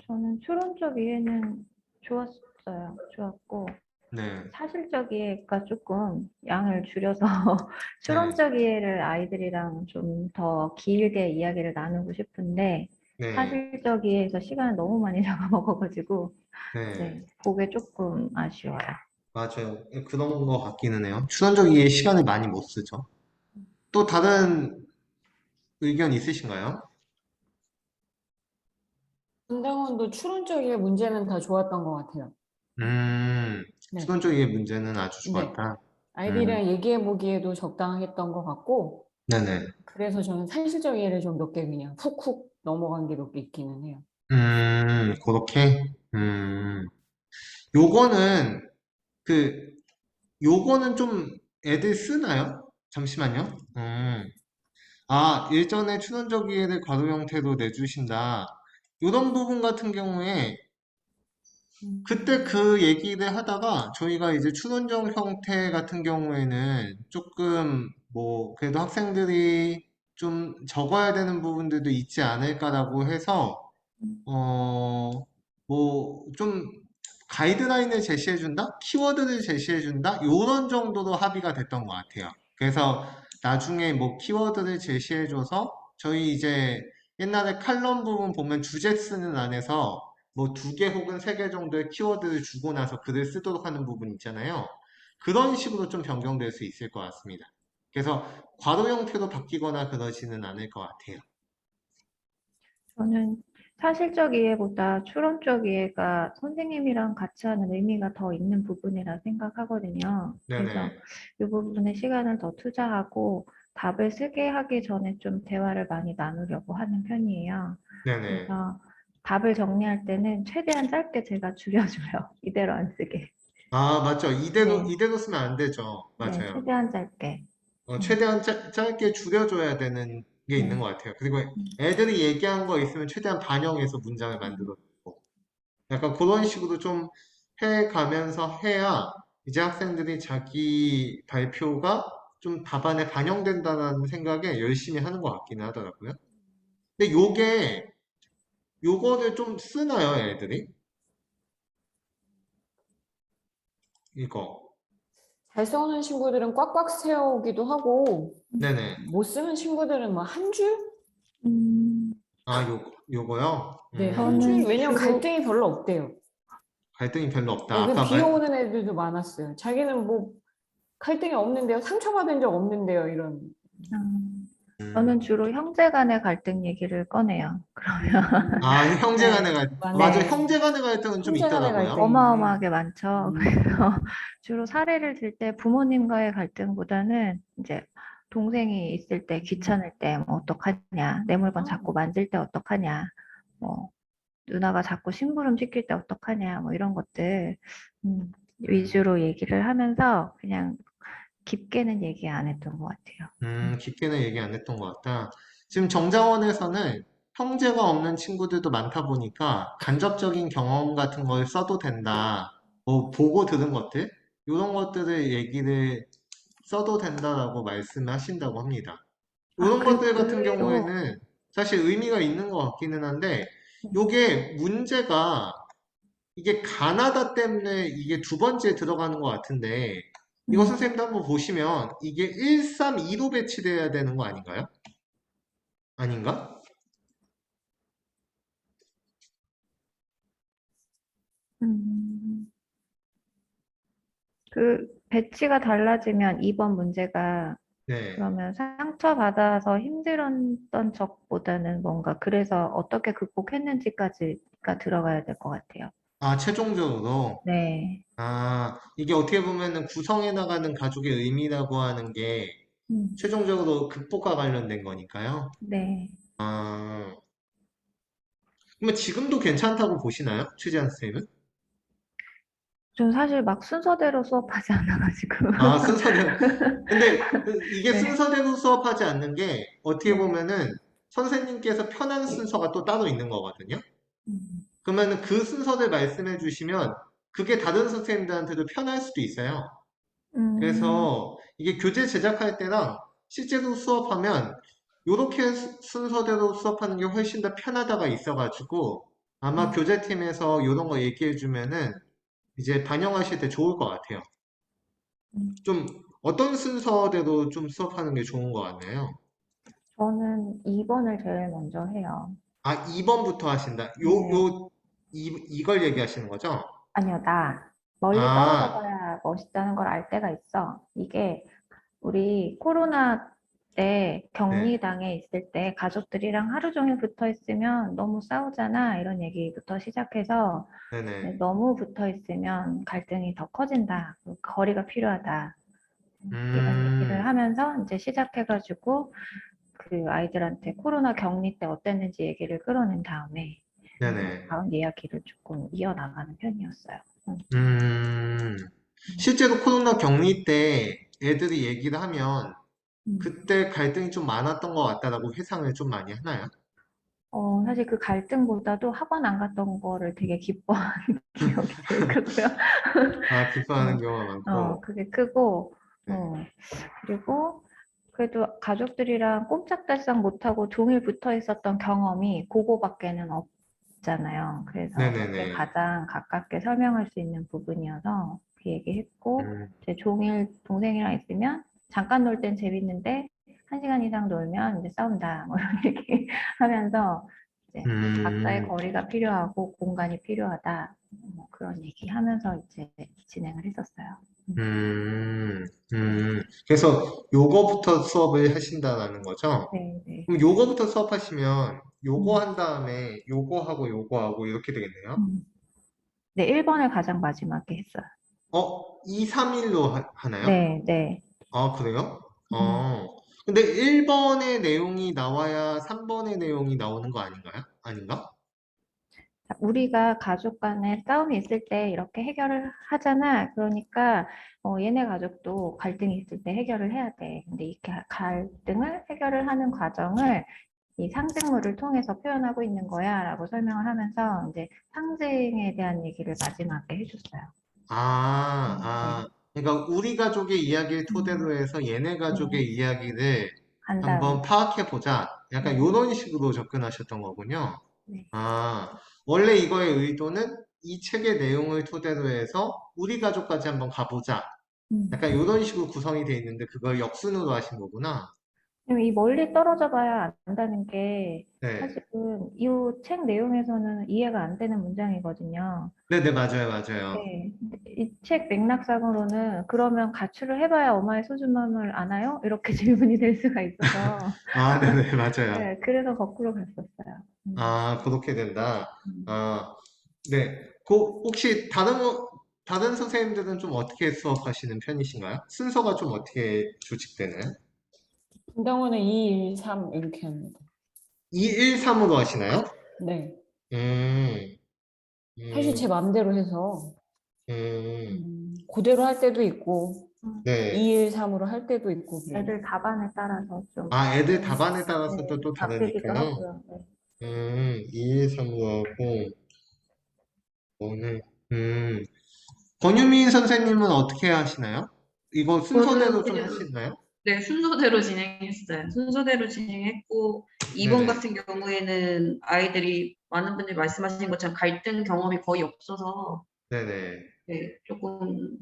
저는 추론적 이해는 좋았어요. 좋았고 네, 사실적 이해가 조금 양을 줄여서 네, 추론적 이해를 아이들이랑 좀 더 길게 이야기를 나누고 싶은데 네, 사실적 이해에서 시간을 너무 많이 잡아먹어가지고 네. 네, 그게 조금 아쉬워요. 맞아요. 그런 거 같기는 해요. 추론적 이해에 시간을 많이 못 쓰죠. 또 다른 의견 있으신가요? 분당원도 추론적인 문제는 다 좋았던 것 같아요. 네. 추론적 이해 문제는 아주 네. 좋았다. 음, 아이들이랑 얘기해보기에도 적당했던 것 같고, 네네. 그래서 저는 산실적 이해를 좀 몇 개 그냥 훅훅 넘어간 게 몇 개 있기는 해요. 그렇게? 요거는, 그, 요거는 좀 애들 쓰나요? 잠시만요. 일전에 추론적 이해를 괄호 형태로 내주신다. 요런 부분 같은 경우에 그때 그 얘기를 하다가 저희가 이제 추론적 형태 같은 경우에는 조금 뭐 그래도 학생들이 좀 적어야 되는 부분들도 있지 않을까라고 해서 뭐 좀 가이드라인을 제시해준다? 키워드를 제시해준다? 요런 정도로 합의가 됐던 것 같아요. 그래서 나중에 뭐 키워드를 제시해줘서 저희 이제 옛날에 칼럼 부분 보면 주제 쓰는 안에서 뭐 두 개 혹은 세 개 정도의 키워드를 주고 나서 글을 쓰도록 하는 부분 있잖아요. 그런 식으로 좀 변경될 수 있을 것 같습니다. 그래서 괄호 형태로 바뀌거나 그러지는 않을 것 같아요. 저는 사실적 이해보다 추론적 이해가 선생님이랑 같이 하는 의미가 더 있는 부분이라 생각하거든요. 그래서 네네. 이 부분에 시간을 더 투자하고 답을 쓰게 하기 전에 좀 대화를 많이 나누려고 하는 편이에요. 네네. 그래서 답을 정리할 때는 최대한 짧게 제가 줄여줘요. 이대로 안 쓰게. 맞죠. 네, 이대로 쓰면 안 되죠. 네, 맞아요. 최대한 짧게. 음, 최대한 짧게 줄여줘야 되는 게 있는 것 네. 같아요. 그리고 음, 애들이 얘기한 거 있으면 최대한 반영해서 문장을 음. 만들어주고. 약간 그런 식으로 좀 해가면서 해야 이제 학생들이 자기 발표가 좀 답안에 반영된다는 생각에 열심히 하는 것 같기는 하더라고요. 근데 요거를 좀 쓰나요, 애들이? 이거. 잘 써오는 친구들은 꽉꽉 세우기도 하고, 네네. 못 쓰는 친구들은 뭐 한 줄? 음, 아, 요거요? 네, 한 줄, 저는 왜냐면 주로 갈등이 별로 없대요. 갈등이 별로 없다. 네, 그 아까 비오는 애들도 많았어요. 자기는 뭐 갈등이 없는데요. 상처받은 적 없는데요. 이런. 음, 저는 음, 주로 형제 간의 갈등 얘기를 꺼내요. 그러면 아, 형제 네, 간의 갈등. 맞아, 맞아요. 네, 형제 간의 갈등은 좀 형제 간의 있더라고요. 갈등이. 어마어마하게 많죠. 음, 그래서 주로 사례를 들 때 부모님과의 갈등보다는 이제 동생이 있을 때 귀찮을 때 뭐 어떡하냐, 내 물건 자꾸 만질 때 어떡하냐, 뭐 누나가 자꾸 심부름 시킬 때 어떡하냐, 뭐 이런 것들 위주로 얘기를 하면서 그냥 깊게는 얘기 안 했던 것 같아요. 깊게는 얘기 안 했던 것 같다. 지금 정자원에서는 형제가 없는 친구들도 많다 보니까 간접적인 경험 같은 걸 써도 된다. 뭐 보고 들은 것들, 이런 것들을 얘기를 써도 된다라고 말씀하신다고 합니다. 아, 이런 그리고 것들 같은 의외로 경우에는 사실 의미가 있는 것 같기는 한데, 요게 문제가 이게 가나다 때문에 이게 두 번째 들어가는 것 같은데, 이거 음, 선생님도 한번 보시면 이게 132로 배치돼야 되는 거 아닌가요? 아닌가? 음, 그 배치가 달라지면 이번 문제가 네. 그러면 상처받아서 힘들었던 적보다는 뭔가 그래서 어떻게 극복했는지까지가 들어가야 될 것 같아요. 아, 최종적으로. 네. 아, 이게 어떻게 보면은 구성해 나가는 가족의 의미라고 하는 게 음, 최종적으로 극복과 관련된 거니까요. 네. 아, 그러면 지금도 괜찮다고 보시나요? 최지한 선생님은? 좀 사실 막 순서대로 수업하지 않아가지고. 아, 순서대로. 근데 이게 네. 순서대로 수업하지 않는 게 어떻게 네. 보면은 선생님께서 편한 순서가 또 따로 있는 거거든요. 음, 그러면 그 순서를 말씀해 주시면 그게 다른 선생님들한테도 편할 수도 있어요. 음, 그래서 이게 교재 제작할 때랑 실제로 수업하면 요렇게 순서대로 수업하는 게 훨씬 더 편하다가 있어가지고 아마 음, 교재팀에서 요런 거 얘기해 주면은 이제 반영하실 때 좋을 것 같아요. 음. 좀 어떤 순서대로 좀 수업하는 게 좋은 것 같나요? 저는 2번을 제일 먼저 해요. 아, 2번부터 하신다. 네. 이걸 얘기하시는 거죠? 아니요, 나 멀리 떨어져 아, 봐야 멋있다는 걸 알 때가 있어. 이게 우리 코로나 때 네, 격리당에 있을 때 가족들이랑 하루 종일 붙어 있으면 너무 싸우잖아. 이런 얘기부터 시작해서 네, 네네. 너무 붙어 있으면 갈등이 더 커진다. 거리가 필요하다. 이런 얘기를 음, 하면서 이제 시작해가지고 그 아이들한테 코로나 격리 때 어땠는지 얘기를 끌어낸 다음에 네네. 다음 이야기를 조금 이어나가는 편이었어요. 음, 음, 실제로 코로나 격리 때 애들이 얘기를 하면 음. 그때 갈등이 좀 많았던 것 같다라고 회상을 좀 많이 하나요? 사실 그 갈등보다도 학원 안 갔던 거를 되게 기뻐하는 기억이 제일 크고요. 아, 기뻐하는 경우가 많고, 그게 크고, 네. 그리고 그래도 가족들이랑 꼼짝달싹 못하고 종일 붙어 있었던 경험이 그거밖에는 없잖아요. 그래서 그게 네네네. 가장 가깝게 설명할 수 있는 부분이어서 그 얘기했고, 음, 제 종일 동생이랑 있으면 잠깐 놀 땐 재밌는데, 1시간 이상 놀면 이제 싸운다. 뭐 이런 얘기 하면서 이제 각자의 음, 거리가 필요하고 공간이 필요하다. 뭐 그런 얘기 하면서 이제 진행을 했었어요. 음, 그래서 요거부터 수업을 하신다는 거죠? 네, 네. 그럼 요거부터 수업하시면 요거 음, 한 다음에 요거하고 요거하고 이렇게 되겠네요? 음. 네, 1번을 가장 마지막에 했어요. 2, 3일로 하나요? 네, 네. 아, 그래요? 음. 근데 1번의 내용이 나와야 3번의 내용이 나오는 거 아닌가요? 아닌가? 우리가 가족 간에 싸움이 있을 때 이렇게 해결을 하잖아. 그러니까 얘네 가족도 갈등이 있을 때 해결을 해야 돼. 근데 이 갈등을 해결을 하는 과정을 이 상징물을 통해서 표현하고 있는 거야라고 설명을 하면서 이제 상징에 대한 얘기를 마지막에 해줬어요. 네. 그러니까 우리 가족의 이야기를 음, 토대로 해서 얘네 가족의 네. 이야기를 한 한번 다음에. 파악해 보자. 약간 네. 이런 식으로 접근하셨던 거군요. 네. 아, 원래 이거의 의도는 이 책의 내용을 토대로 해서 우리 가족까지 한번 가보자. 음, 약간 이런 식으로 구성이 돼 있는데 그걸 역순으로 하신 거구나. 이 멀리 떨어져 봐야 안다는 게 네. 사실은 이 책 내용에서는 이해가 안 되는 문장이거든요. 네네, 맞아요, 맞아요. 네. 이 책 맥락상으로는 그러면 가출을 해봐야 엄마의 소중함을 아나요? 이렇게 질문이 될 수가 있어서 아, 네네, 맞아요. 네, 그래서 거꾸로 갔었어요. 아, 그렇게 된다. 음. 아, 네. 혹시 다른 선생님들은 좀 어떻게 수업하시는 편이신가요? 순서가 좀 어떻게 조직되나요? 분당원은 2, 1, 3 이렇게 합니다. 2, 1, 3으로 하시나요? 네. 음, 사실 음, 제 마음대로 해서 음, 그대로 할 때도 있고 음. 네. 2, 1, 3으로 할 때도 있고 그래요. 애들 답안에 따라서 좀 아, 애들 네. 답안에 따라서 네, 또 바뀌기도 다르니까요. 하고요. 네. 2, 1, 3으로 하고, 오늘, 권유민 선생님은 어떻게 하시나요? 이거 저는 순서대로 좀 그냥 하시나요? 네, 순서대로 진행했어요. 순서대로 진행했고, 이번 네네. 같은 경우에는 아이들이 많은 분들이 말씀하신 것처럼 갈등 경험이 거의 없어서 네네. 네, 조금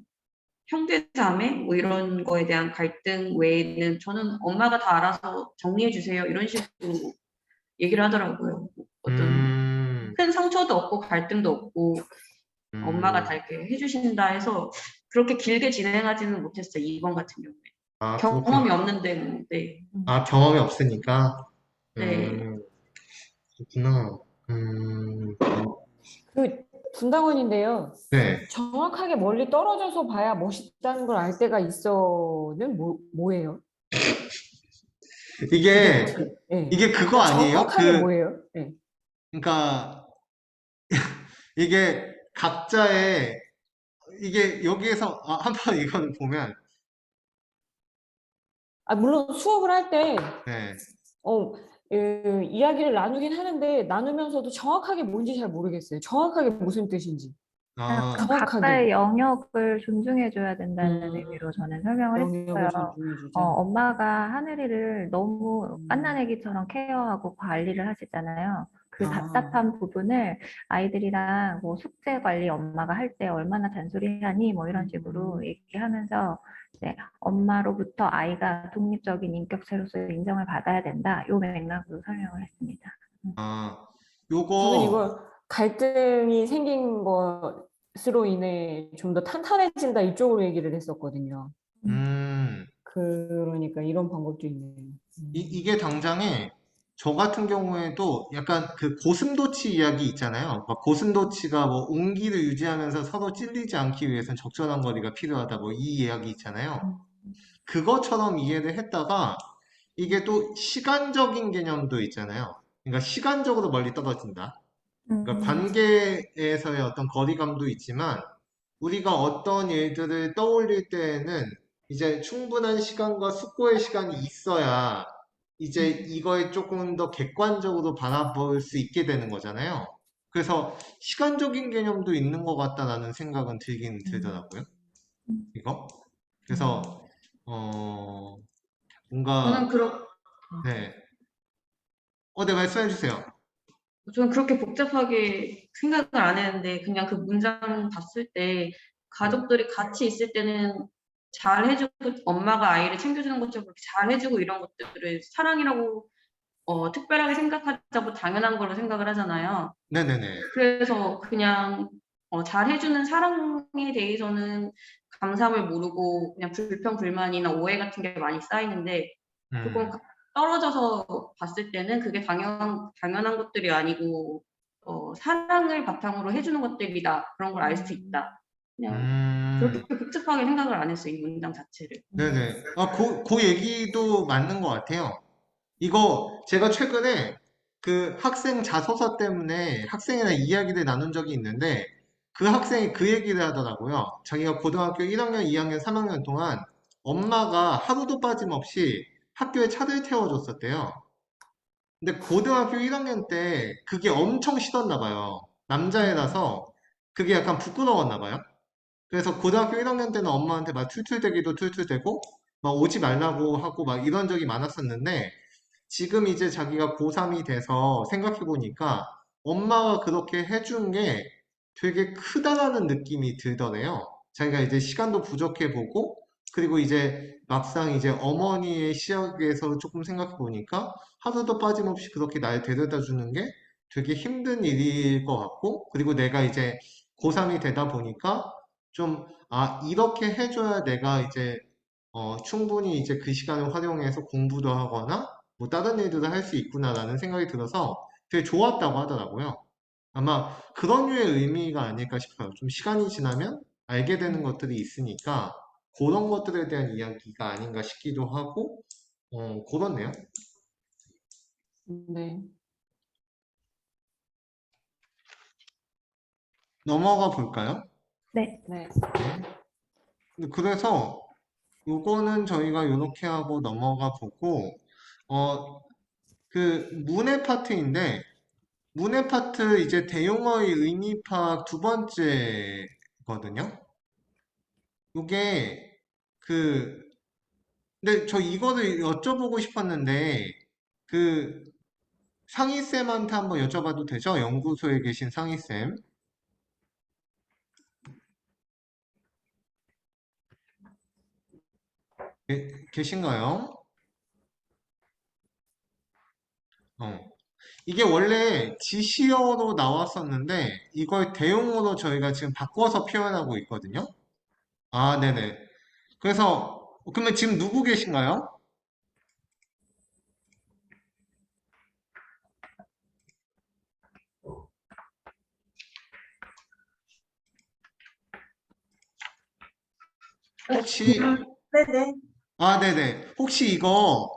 형제자매 뭐 이런 거에 대한 갈등 외에는 저는 엄마가 다 알아서 정리해 주세요. 이런 식으로 얘기를 하더라고요. 어떤 음, 큰 상처도 없고 갈등도 없고 엄마가 다 음, 이렇게 해주신다 해서 그렇게 길게 진행하지는 못했어요. 이번 같은 경우에. 아, 그렇구나. 경험이 없는데 뭐, 네. 아, 경험이 없으니까. 네. 그렇구나. 그 분당원인데요. 네. 정확하게 멀리 떨어져서 봐야 멋있다는 걸 알 때가 있어는 뭐예요? 이게, 도대체. 예. 이게 그거 그러니까 아니에요? 정확하게 뭐예요? 예. 그러니까, 이게 각자의, 이게 여기에서, 한번 이거는 보면, 아, 물론 수업을 할 때, 네. 이야기를 나누긴 하는데, 나누면서도 정확하게 뭔지 잘 모르겠어요. 정확하게 무슨 뜻인지. 아, 약간 정확하게. 각자의 영역을 존중해줘야 된다는 음, 의미로 저는 설명을 영역을 했어요. 존중해주자. 엄마가 하늘이를 너무 음, 갓난아기처럼 케어하고 관리를 하시잖아요. 그 아, 답답한 부분을 아이들이랑 뭐 숙제 관리 엄마가 할 때 얼마나 잔소리하니 뭐 이런 식으로 음, 얘기하면서 이제 엄마로부터 아이가 독립적인 인격체로서 인정을 받아야 된다. 요 맥락으로 설명을 했습니다. 아, 저는 요거, 이걸 갈등이 생긴 것으로 인해 좀 더 탄탄해진다 이쪽으로 얘기를 했었거든요. 음. 그러니까 이런 방법도 있네요. 이게 당장에, 저 같은 경우에도 약간 그 고슴도치 이야기 있잖아요. 막 고슴도치가 뭐 온기를 유지하면서 서로 찔리지 않기 위해서는 적절한 거리가 필요하다. 뭐 이 이야기 있잖아요. 음, 그것처럼 이해를 했다가 이게 또 시간적인 개념도 있잖아요. 그러니까 시간적으로 멀리 떨어진다. 그러니까 음. 관계에서의 어떤 거리감도 있지만 우리가 어떤 일들을 떠올릴 때에는 이제 충분한 시간과 숙고의 시간이 있어야 이제 이거에 조금 더 객관적으로 바라볼 수 있게 되는 거잖아요. 그래서 시간적인 개념도 있는 것 같다라는 생각은 들긴 들더라고요. 음. 이거. 음, 그래서 어 저는 뭔가 그렇 네. 네, 말씀해 주세요. 저는 그렇게 복잡하게 생각을 안 했는데 그냥 그 문장 봤을 때 네. 가족들이 같이 있을 때는 잘 해주고 엄마가 아이를 챙겨주는 것처럼 그렇게 잘 해주고 이런 것들을 사랑이라고 특별하게 생각하자고 당연한 걸로 생각을 하잖아요. 네네네. 그래서 그냥 잘 해주는 사랑에 대해서는 감사함을 모르고 그냥 불평, 불만이나 오해 같은 게 많이 쌓이는데 조금 음, 떨어져서 봤을 때는 그게 당연한 것들이 아니고 사랑을 바탕으로 해주는 것들이다. 그런 걸 알 수 있다. 그냥 그렇게 음, 복잡하게 생각을 안 했어요. 이 문장 자체를. 네네. 그 얘기도 맞는 것 같아요. 이거 제가 최근에 그 학생 자소서 때문에 학생이랑 이야기를 나눈 적이 있는데 그 학생이 그 얘기를 하더라고요. 자기가 고등학교 1학년, 2학년, 3학년 동안 엄마가 하루도 빠짐없이 학교에 차를 태워줬었대요. 근데 고등학교 1학년 때 그게 엄청 싫었나 봐요. 남자애라서 그게 약간 부끄러웠나 봐요. 그래서 고등학교 1학년 때는 엄마한테 막 툴툴대기도 툴툴대고 막 오지 말라고 하고 막 이런 적이 많았었는데 지금 이제 자기가 고3이 돼서 생각해보니까 엄마가 그렇게 해준 게 되게 크다라는 느낌이 들더래요. 자기가 이제 시간도 부족해 보고 그리고 이제 막상 이제 어머니의 시각에서 조금 생각해 보니까 하루도 빠짐없이 그렇게 날 데려다 주는 게 되게 힘든 일일 것 같고, 그리고 내가 이제 고3이 되다 보니까 좀, 아, 이렇게 해줘야 내가 이제, 충분히 이제 그 시간을 활용해서 공부도 하거나, 뭐 다른 일들도 할 수 있구나라는 생각이 들어서 되게 좋았다고 하더라고요. 아마 그런 류의 의미가 아닐까 싶어요. 좀 시간이 지나면 알게 되는 것들이 있으니까 그런 것들에 대한 이야기가 아닌가 싶기도 하고, 그렇네요. 네. 넘어가 볼까요? 네. 네. 그래서 요거는 저희가 이렇게 하고 넘어가 보고, 어, 그 문해 파트인데, 문해 파트 이제 대용어의 의미 파악 두 번째거든요. 요게 그 근데 저 이거를 여쭤보고 싶었는데, 그 상희쌤한테 한번 여쭤봐도 되죠? 연구소에 계신 상희쌤. 계신가요? 어. 이게 원래 지시어로 나왔었는데, 이걸 대용어로 저희가 지금 바꿔서 표현하고 있거든요. 아, 네네. 그래서, 그러면 지금 누구 계신가요? 혹시, 네네. 아, 네네. 혹시 이거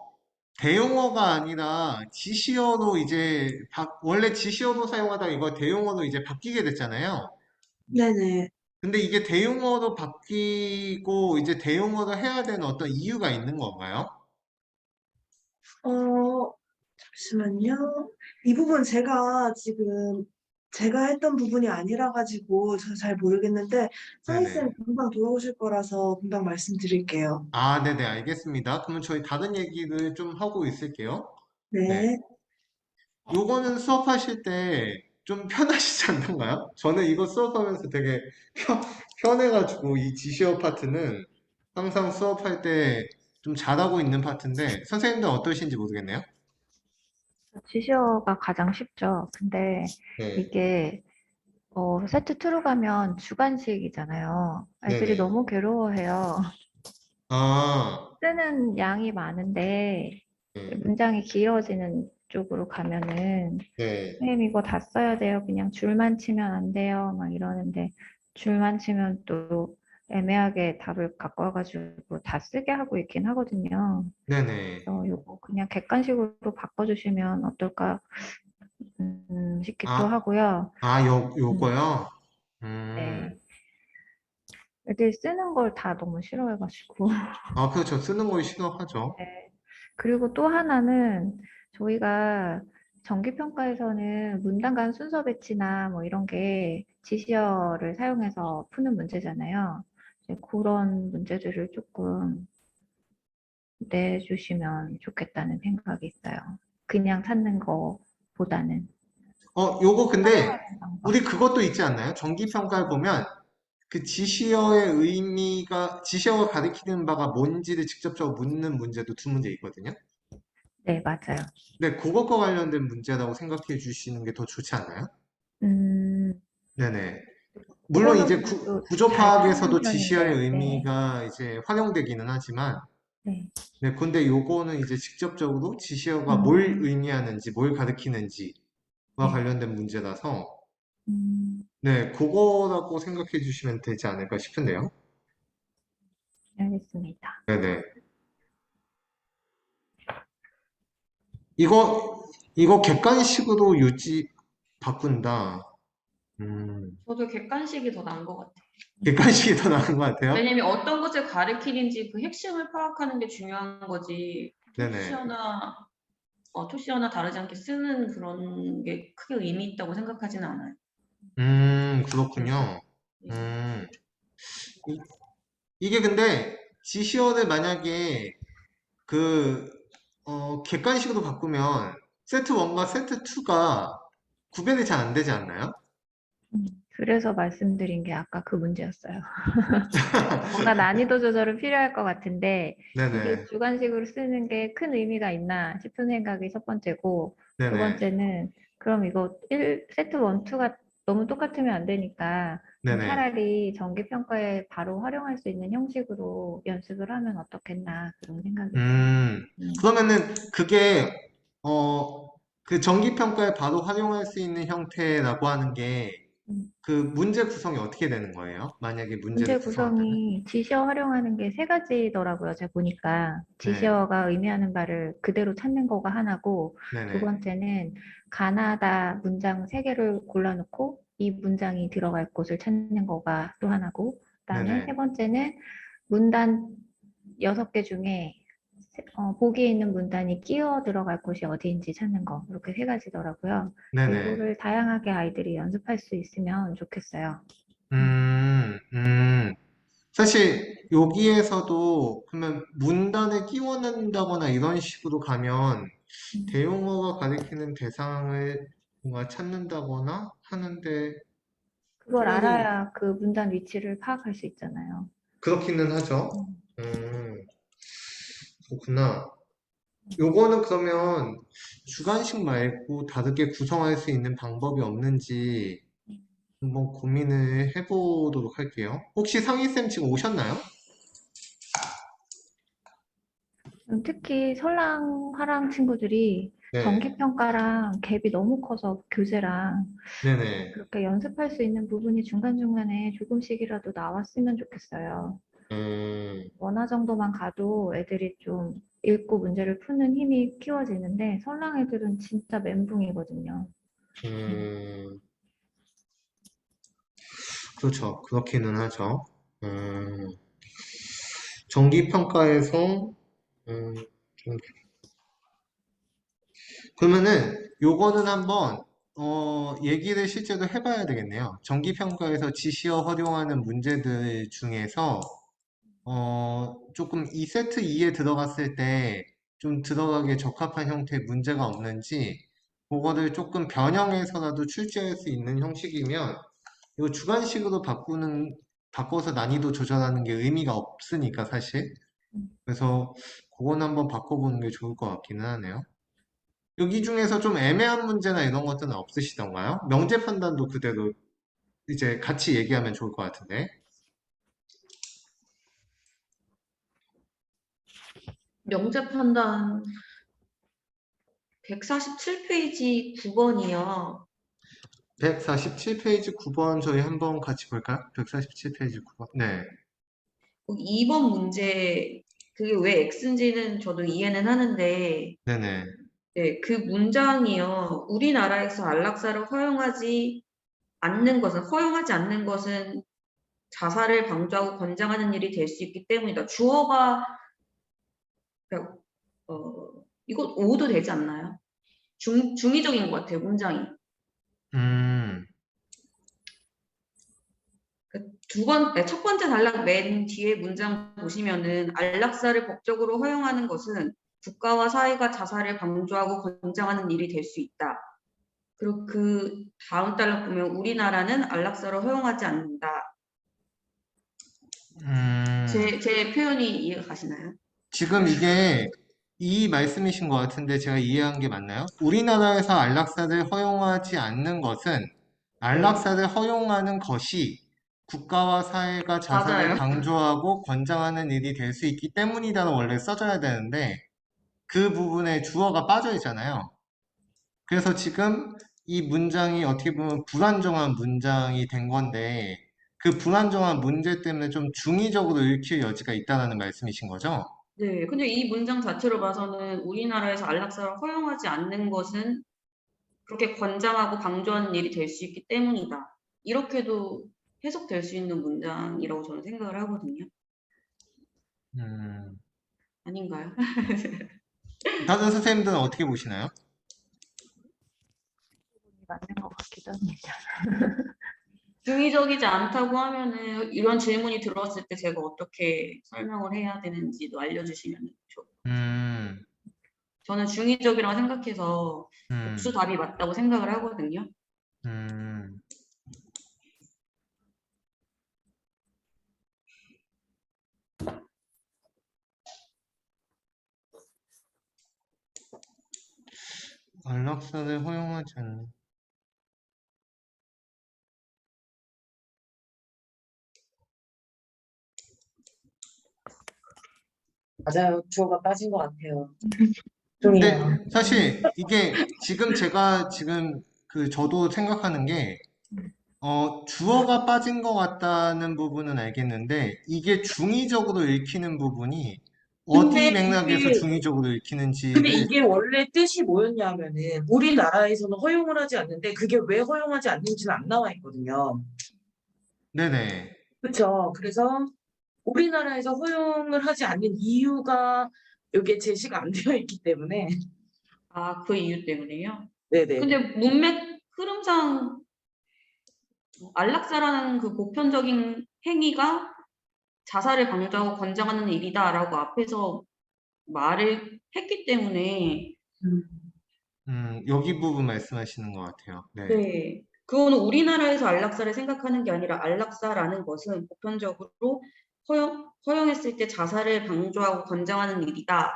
대용어가 아니라 지시어로 이제 원래 지시어로 사용하다가 이거 대용어로 이제 바뀌게 됐잖아요. 네네. 근데 이게 대용어로 바뀌고 이제 대용어로 해야 되는 어떤 이유가 있는 건가요? 잠시만요. 이 부분 제가 했던 부분이 아니라 가지고 저 잘 모르겠는데 네네. 상희쌤 금방 돌아오실 거라서 금방 말씀드릴게요. 아, 네네. 알겠습니다. 그러면 저희 다른 얘기를 좀 하고 있을게요. 네. 네. 요거는 수업하실 때 좀 편하시지 않나요? 저는 이거 수업하면서 되게 편해가지고 이 지시어 파트는 항상 수업할 때 좀 잘하고 있는 파트인데 선생님들 어떠신지 모르겠네요. 지시어가 가장 쉽죠. 근데 네. 이게 세트 2로 가면 주관식이잖아요. 애들이 네네. 너무 괴로워해요. 아, 쓰는 양이 많은데 네. 문장이 길어지는 쪽으로 가면은 네. 선생님 이거 다 써야 돼요. 그냥 줄만 치면 안 돼요. 막 이러는데 줄만 치면 또 애매하게 답을 갖고 와가지고 다 쓰게 하고 있긴 하거든요. 네네. 그래서 요거 그냥 객관식으로 바꿔주시면 어떨까 싶기도 아, 하고요. 음, 요거요? 네. 애들 쓰는 걸 다 너무 싫어해가지고. 아, 그렇죠. 쓰는 걸 싫어하죠. 네. 그리고 또 하나는 저희가 정기평가에서는 문단 간 순서 배치나 뭐 이런 게 지시어를 사용해서 푸는 문제잖아요. 이제 그런 문제들을 조금 내주시면 좋겠다는 생각이 있어요. 그냥 찾는 거보다는 요거 근데 활용하는 방법. 우리 그것도 있지 않나요? 정기평가를 보면 그 지시어의 의미가, 지시어가 가리키는 바가 뭔지를 직접적으로 묻는 문제도 두 문제 있거든요. 네, 맞아요. 네, 그것과 관련된 문제라고 생각해 주시는 게 더 좋지 않나요? 음, 네네. 물론 그거는 이제 근데 또 구조 잘 찾는 파악에서도 지시어의 편인데, 네, 의미가 이제 활용되기는 하지만, 네. 네, 근데 요거는 이제 직접적으로 지시어가 뭘 음, 의미하는지, 뭘 가리키는지와 네. 관련된 문제라서, 음, 네, 그거라고 생각해 주시면 되지 않을까 싶은데요. 알겠습니다. 네네. 이거 객관식으로 바꾼다. 저도 객관식이 더 나은 것 같아요. 객관식이 더 나은 것 같아요. 왜냐면 어떤 것을 가리키는지 그 핵심을 파악하는 게 중요한 거지. 네네. 토시어나 다르지 않게 쓰는 그런 게 크게 의미 있다고 생각하지는 않아요. 그렇군요. 예. 음, 이- 이게 근데 지시어를 만약에 그, 객관식으로 바꾸면 세트 1과 세트 2가 구별이 잘 안 되지 않나요? 그래서 말씀드린 게 아까 그 문제였어요. 뭔가 난이도 조절은 필요할 것 같은데 이게 네네. 주관식으로 쓰는 게 큰 의미가 있나 싶은 생각이 첫 번째고 두 네네. 번째는 그럼 이거 세트 1, 2가 너무 똑같으면 안 되니까 그럼 네네. 차라리 정기평가에 바로 활용할 수 있는 형식으로 연습을 하면 어떻겠나 그런 생각이 있어요. 그러면은 그게, 어, 그 정기평가에 바로 활용할 수 있는 형태라고 하는 게 음. 그 문제 구성이 어떻게 되는 거예요? 만약에 문제를 문제 구성한다면? 구성이 지시어 활용하는 게 세 가지더라고요. 제가 보니까 네. 지시어가 의미하는 바를 그대로 찾는 거가 하나고 두 네네. 번째는 가나다 문장 세 개를 골라놓고 이 문장이 들어갈 곳을 찾는 거가 또 하나고 그다음에 네네. 세 번째는 문단 6개 중에 보기에 있는 문단이 끼어 들어갈 곳이 어디인지 찾는 거 이렇게 세 가지더라고요. 네네. 이거를 다양하게 아이들이 연습할 수 있으면 좋겠어요. 음, 음. 사실 여기에서도 그러면 문단을 끼워 넣는다거나 이런 식으로 가면 음. 대용어가 가리키는 대상을 뭔가 찾는다거나 하는데 그걸 그러면은 알아야 그 문단 위치를 파악할 수 있잖아요. 그렇기는 하죠. 음. 음, 그렇구나. 요거는 그러면 주관식 말고 다르게 구성할 수 있는 방법이 없는지 한번 고민을 해보도록 할게요. 혹시 상희쌤 지금 오셨나요? 특히 설랑, 화랑 친구들이 네, 정기평가랑 갭이 너무 커서 교재랑 네네. 그렇게 연습할 수 있는 부분이 중간중간에 조금씩이라도 나왔으면 좋겠어요. 음, 원화 정도만 가도 애들이 좀 읽고 문제를 푸는 힘이 키워지는데 설랑 애들은 진짜 멘붕이거든요. 음, 그렇죠. 그렇기는 하죠. 정기평가에서, 좀, 그러면은 요거는 한번, 얘기를 실제로 해봐야 되겠네요. 정기평가에서 지시어 활용하는 문제들 중에서 조금 이 세트 2에 들어갔을 때 좀 들어가기에 적합한 형태의 문제가 없는지, 그거를 조금 변형해서라도 출제할 수 있는 형식이면, 이거 주관식으로 바꿔서 난이도 조절하는 게 의미가 없으니까, 사실. 그래서, 그건 한번 바꿔보는 게 좋을 것 같기는 하네요. 여기 중에서 좀 애매한 문제나 이런 것들은 없으시던가요? 명제 판단도 그대로 이제 같이 얘기하면 좋을 것 같은데. 명제 판단 147페이지 9번이요. 147페이지 9번 저희 한번 같이 볼까요? 147페이지 9번. 네. 2번 문제, 그게 왜 X인지는 저도 이해는 하는데, 네네. 네, 그 문장이요. 우리나라에서 안락사를 허용하지 않는 것은 자살을 방조하고 권장하는 일이 될 수 있기 때문이다. 주어가, 그러니까, 이거 오도 되지 않나요? 중의적인 것 같아요, 문장이. 음, 첫 번째 단락 맨 뒤에 문장 보시면은 안락사를 법적으로 허용하는 것은 국가와 사회가 자살을 방조하고 권장하는 일이 될 수 있다. 그리고 그 다음 단락 보면 우리나라는 안락사를 허용하지 않는다. 음. 제 표현이 이해가 가시나요? 지금 이게 이 말씀이신 것 같은데 제가 이해한 게 맞나요? 우리나라에서 안락사를 허용하지 않는 것은 네, 안락사를 허용하는 것이 국가와 사회가 자살을 맞아요. 방조하고 권장하는 일이 될 수 있기 때문이다로 원래 써져야 되는데 그 부분에 주어가 빠져 있잖아요. 그래서 지금 이 문장이 어떻게 보면 불안정한 문장이 된 건데 그 불안정한 문제 때문에 좀 중의적으로 읽힐 여지가 있다는 말씀이신 거죠? 네, 근데 이 문장 자체로 봐서는 우리나라에서 안락사를 허용하지 않는 것은 그렇게 권장하고 방조하는 일이 될 수 있기 때문이다. 이렇게도 해석될 수 있는 문장이라고 저는 생각을 하거든요. 음, 아닌가요? 다른 선생님들은 어떻게 보시나요? 맞는 것 같기도 합니다. 중의적이지 않다고 하면은 이런 질문이 들어왔을 때 제가 어떻게 설명을 해야 되는지도 알려주시면 좋. 음, 저는 중의적이라고 생각해서 복수 음, 답이 맞다고 생각을 하거든요. 음. 안락사를 허용하지 않는. 맞아요. 주어가 빠진 것 같아요. 근데 종이에요. 사실 이게 지금 제가 지금 저도 생각하는 게 주어가 빠진 것 같다는 부분은 알겠는데 이게 중의적으로 읽히는 부분이 어디 근데 맥락에서 이게 중의적으로 근데 읽히는지를. 이게 원래 뜻이 뭐였냐면은 우리나라에서는 허용을 하지 않는데 그게 왜 허용하지 않는지는 안 나와 있거든요. 네네. 그렇죠. 그래서 우리나라에서 허용을 하지 않는 이유가 여기에 제시가 안 되어 있기 때문에 아, 그 이유 때문에요? 근데 네네네. 문맥 흐름상 안락사라는 그 보편적인 행위가 자살을 방조하고 권장하는 일이다라고 앞에서 말을 했기 때문에 여기 부분 말씀하시는 것 같아요. 네. 네. 그거는 우리나라에서 안락사를 생각하는 게 아니라 안락사라는 것은 보편적으로 허용했을 때 자살을 방조하고 권장하는 일이다.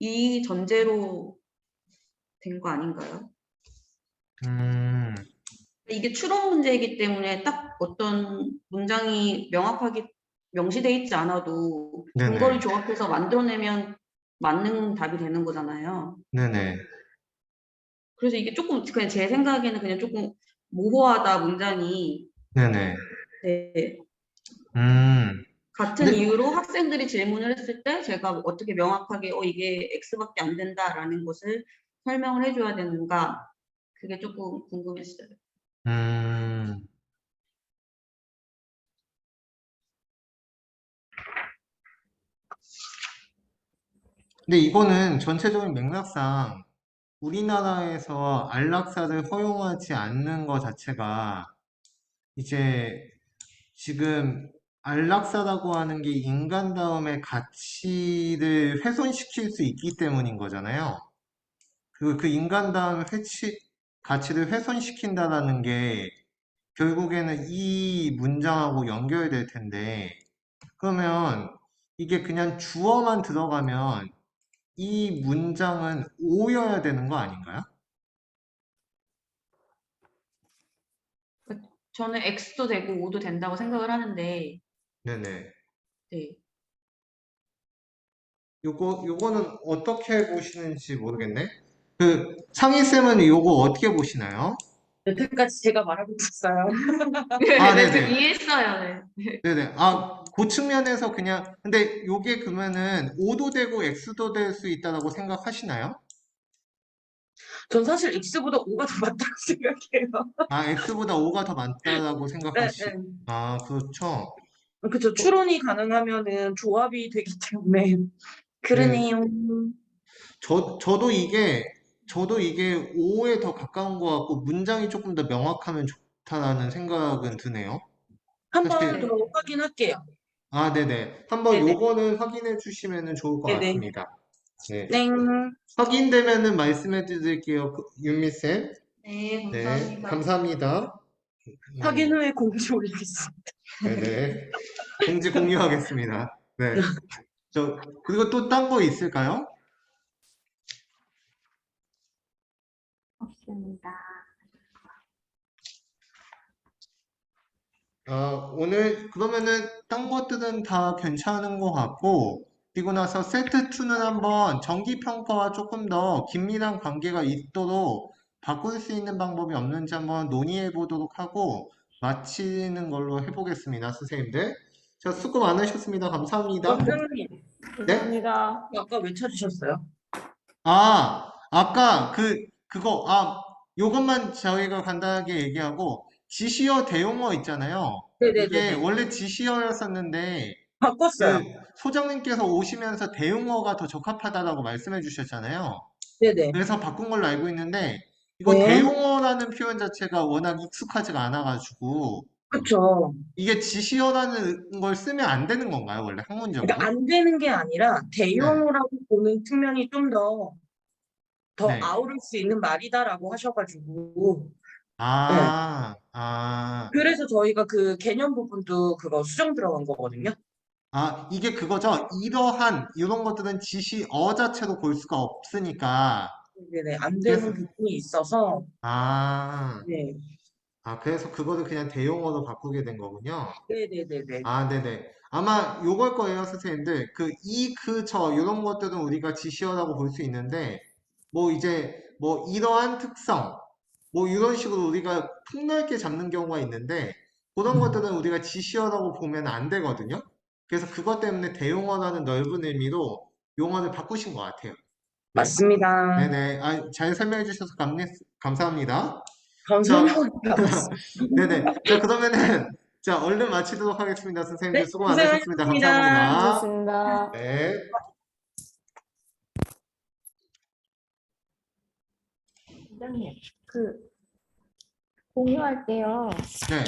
이 전제로 된 거 아닌가요? 음, 이게 추론 문제이기 때문에 딱 어떤 문장이 명확하게 명시돼 있지 않아도 네네. 근거를 조합해서 만들어내면 맞는 답이 되는 거잖아요. 네네. 그래서 이게 조금 그냥 제 생각에는 그냥 조금 모호하다 문장이. 네네. 네. 음, 같은 근데, 이유로 학생들이 질문을 했을 때 제가 어떻게 명확하게 이게 X밖에 안 된다라는 것을 설명을 해줘야 되는가 그게 조금 궁금했어요. 음, 근데 이거는 전체적인 맥락상 우리나라에서 안락사를 허용하지 않는 것 자체가 이제 지금 안락사라고 하는 게 인간다움의 가치를 훼손시킬 수 있기 때문인 거잖아요. 그리고 그 인간다움의 가치를 훼손시킨다라는 게 결국에는 이 문장하고 연결될 텐데, 그러면 이게 그냥 주어만 들어가면 이 문장은 오여야 되는 거 아닌가요? 저는 X도 되고 O도 된다고 생각을 하는데, 네네. 네. 요거는 어떻게 보시는지 모르겠네. 상희쌤은 요거 어떻게 보시나요? 여태까지 제가 말하고 있어요. 아, 네, 저 네네. 이해했어요. 네. 네네. 아, 그 측면에서 그냥, 근데 요게 그러면은 O도 되고 X도 될 수 있다고 생각하시나요? 전 사실 X보다 O가 더 맞다고 생각해요. 아, X보다 O가 더 많다라고 네, 네. 아, 그렇죠. 그쵸. 어, 추론이 가능하면은 조합이 되기 때문에. 네. 그러네요. 저도 이게 O에 더 가까운 것 같고, 문장이 조금 더 명확하면 좋다라는 생각은 드네요. 한 번 더 사실, 네. 확인할게요. 아, 네네. 한번 네네. 요거는 확인해 주시면 좋을 것 네네. 같습니다. 네. 땡. 확인되면은 말씀해 드릴게요. 윤미쌤. 네, 네. 감사합니다. 감사합니다. 네. 확인 후에 공지 올리겠습니다. 네네. 공지 공유하겠습니다. 네. 그리고 또 딴 거 있을까요? 없습니다. 오늘 그러면은 딴 것들은 다 괜찮은 것 같고, 그리고 나서 세트 2는 한번 정기 평가와 조금 더 긴밀한 관계가 있도록 바꿀 수 있는 방법이 없는지 한번 논의해 보도록 하고 마치는 걸로 해보겠습니다, 선생님들. 자, 수고 많으셨습니다. 감사합니다. 선생님, 네? 감사합니다. 아까 왜 찾으셨어요? 아까 요것만 저희가 간단하게 얘기하고, 지시어 대용어 있잖아요. 이게 네네네네. 원래 지시어였었는데, 바꿨어요. 소장님께서 오시면서 대용어가 더 적합하다라고 말씀해 주셨잖아요. 네네. 그래서 바꾼 걸로 알고 있는데, 이거 네. 대용어라는 표현 자체가 워낙 익숙하지가 않아가지고, 그쵸. 이게 지시어라는 걸 쓰면 안 되는 건가요, 원래 그러니까 학문적으로? 안 되는 게 아니라 네, 대용어라고 보는 측면이 좀 더 네. 아우를 수 있는 말이다라고 하셔가지고. 네. 아. 그래서 저희가 그 개념 부분도 그거 수정 들어간 거거든요. 이게 그거죠. 이러한, 이런 것들은 지시어 자체로 볼 수가 없으니까, 네네, 안 되는 부분이 있어서, 아, 네, 그래서 그거를 그냥 대용어로 바꾸게 된 거군요. 네네네네. 네네. 아마 요걸 거예요, 선생님들. 이런 것들은 우리가 지시어라고 볼 수 있는데, 뭐 이제, 뭐 이러한 특성, 뭐 이런 식으로 우리가 폭넓게 잡는 경우가 있는데, 그런 것들은 우리가 지시어라고 보면 안 되거든요. 그래서 그것 때문에 대용어라는 넓은 의미로 용어를 바꾸신 것 같아요. 네. 맞습니다. 네네. 잘 설명해 주셔서 감사합니다. 자, 감사합니다. 네네. 자, 그러면은, 자, 얼른 마치도록 하겠습니다. 네, 선생님들 수고 많으셨습니다. 고생하셨습니다. 감사합니다. 수고하셨습니다. 네. 원장님, 공유할 때요. 네.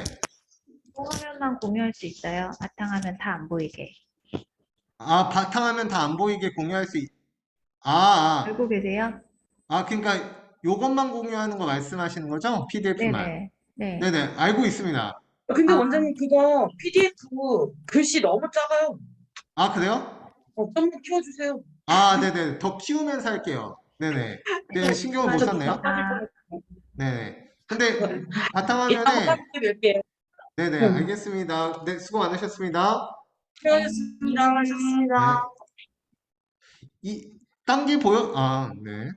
화면만 공유할 수 있어요? 바탕화면 다 안 보이게. 바탕화면 다 안 보이게 공유할 수 아, 알고 계세요? 그러니까 요것만 공유하는 거 말씀하시는 거죠? PDF만. 네네. 네. 네네. 알고 있습니다. 근데 아, 원장님 그거 PDF 글씨 너무 작아요. 그래요? 좀 더 키워주세요. 네네. 더 키우면서 할게요. 네네. 네, 신경을 못 저 눈 썼네요. 빠질 아, 뻔했어요. 네네. 근데 이따 한번 바탕화면에, 까맣게 뵐게요. 네네. 알겠습니다. 네, 수고 많으셨습니다. 수고하셨습니다. 네. 딴 게 보여? 네.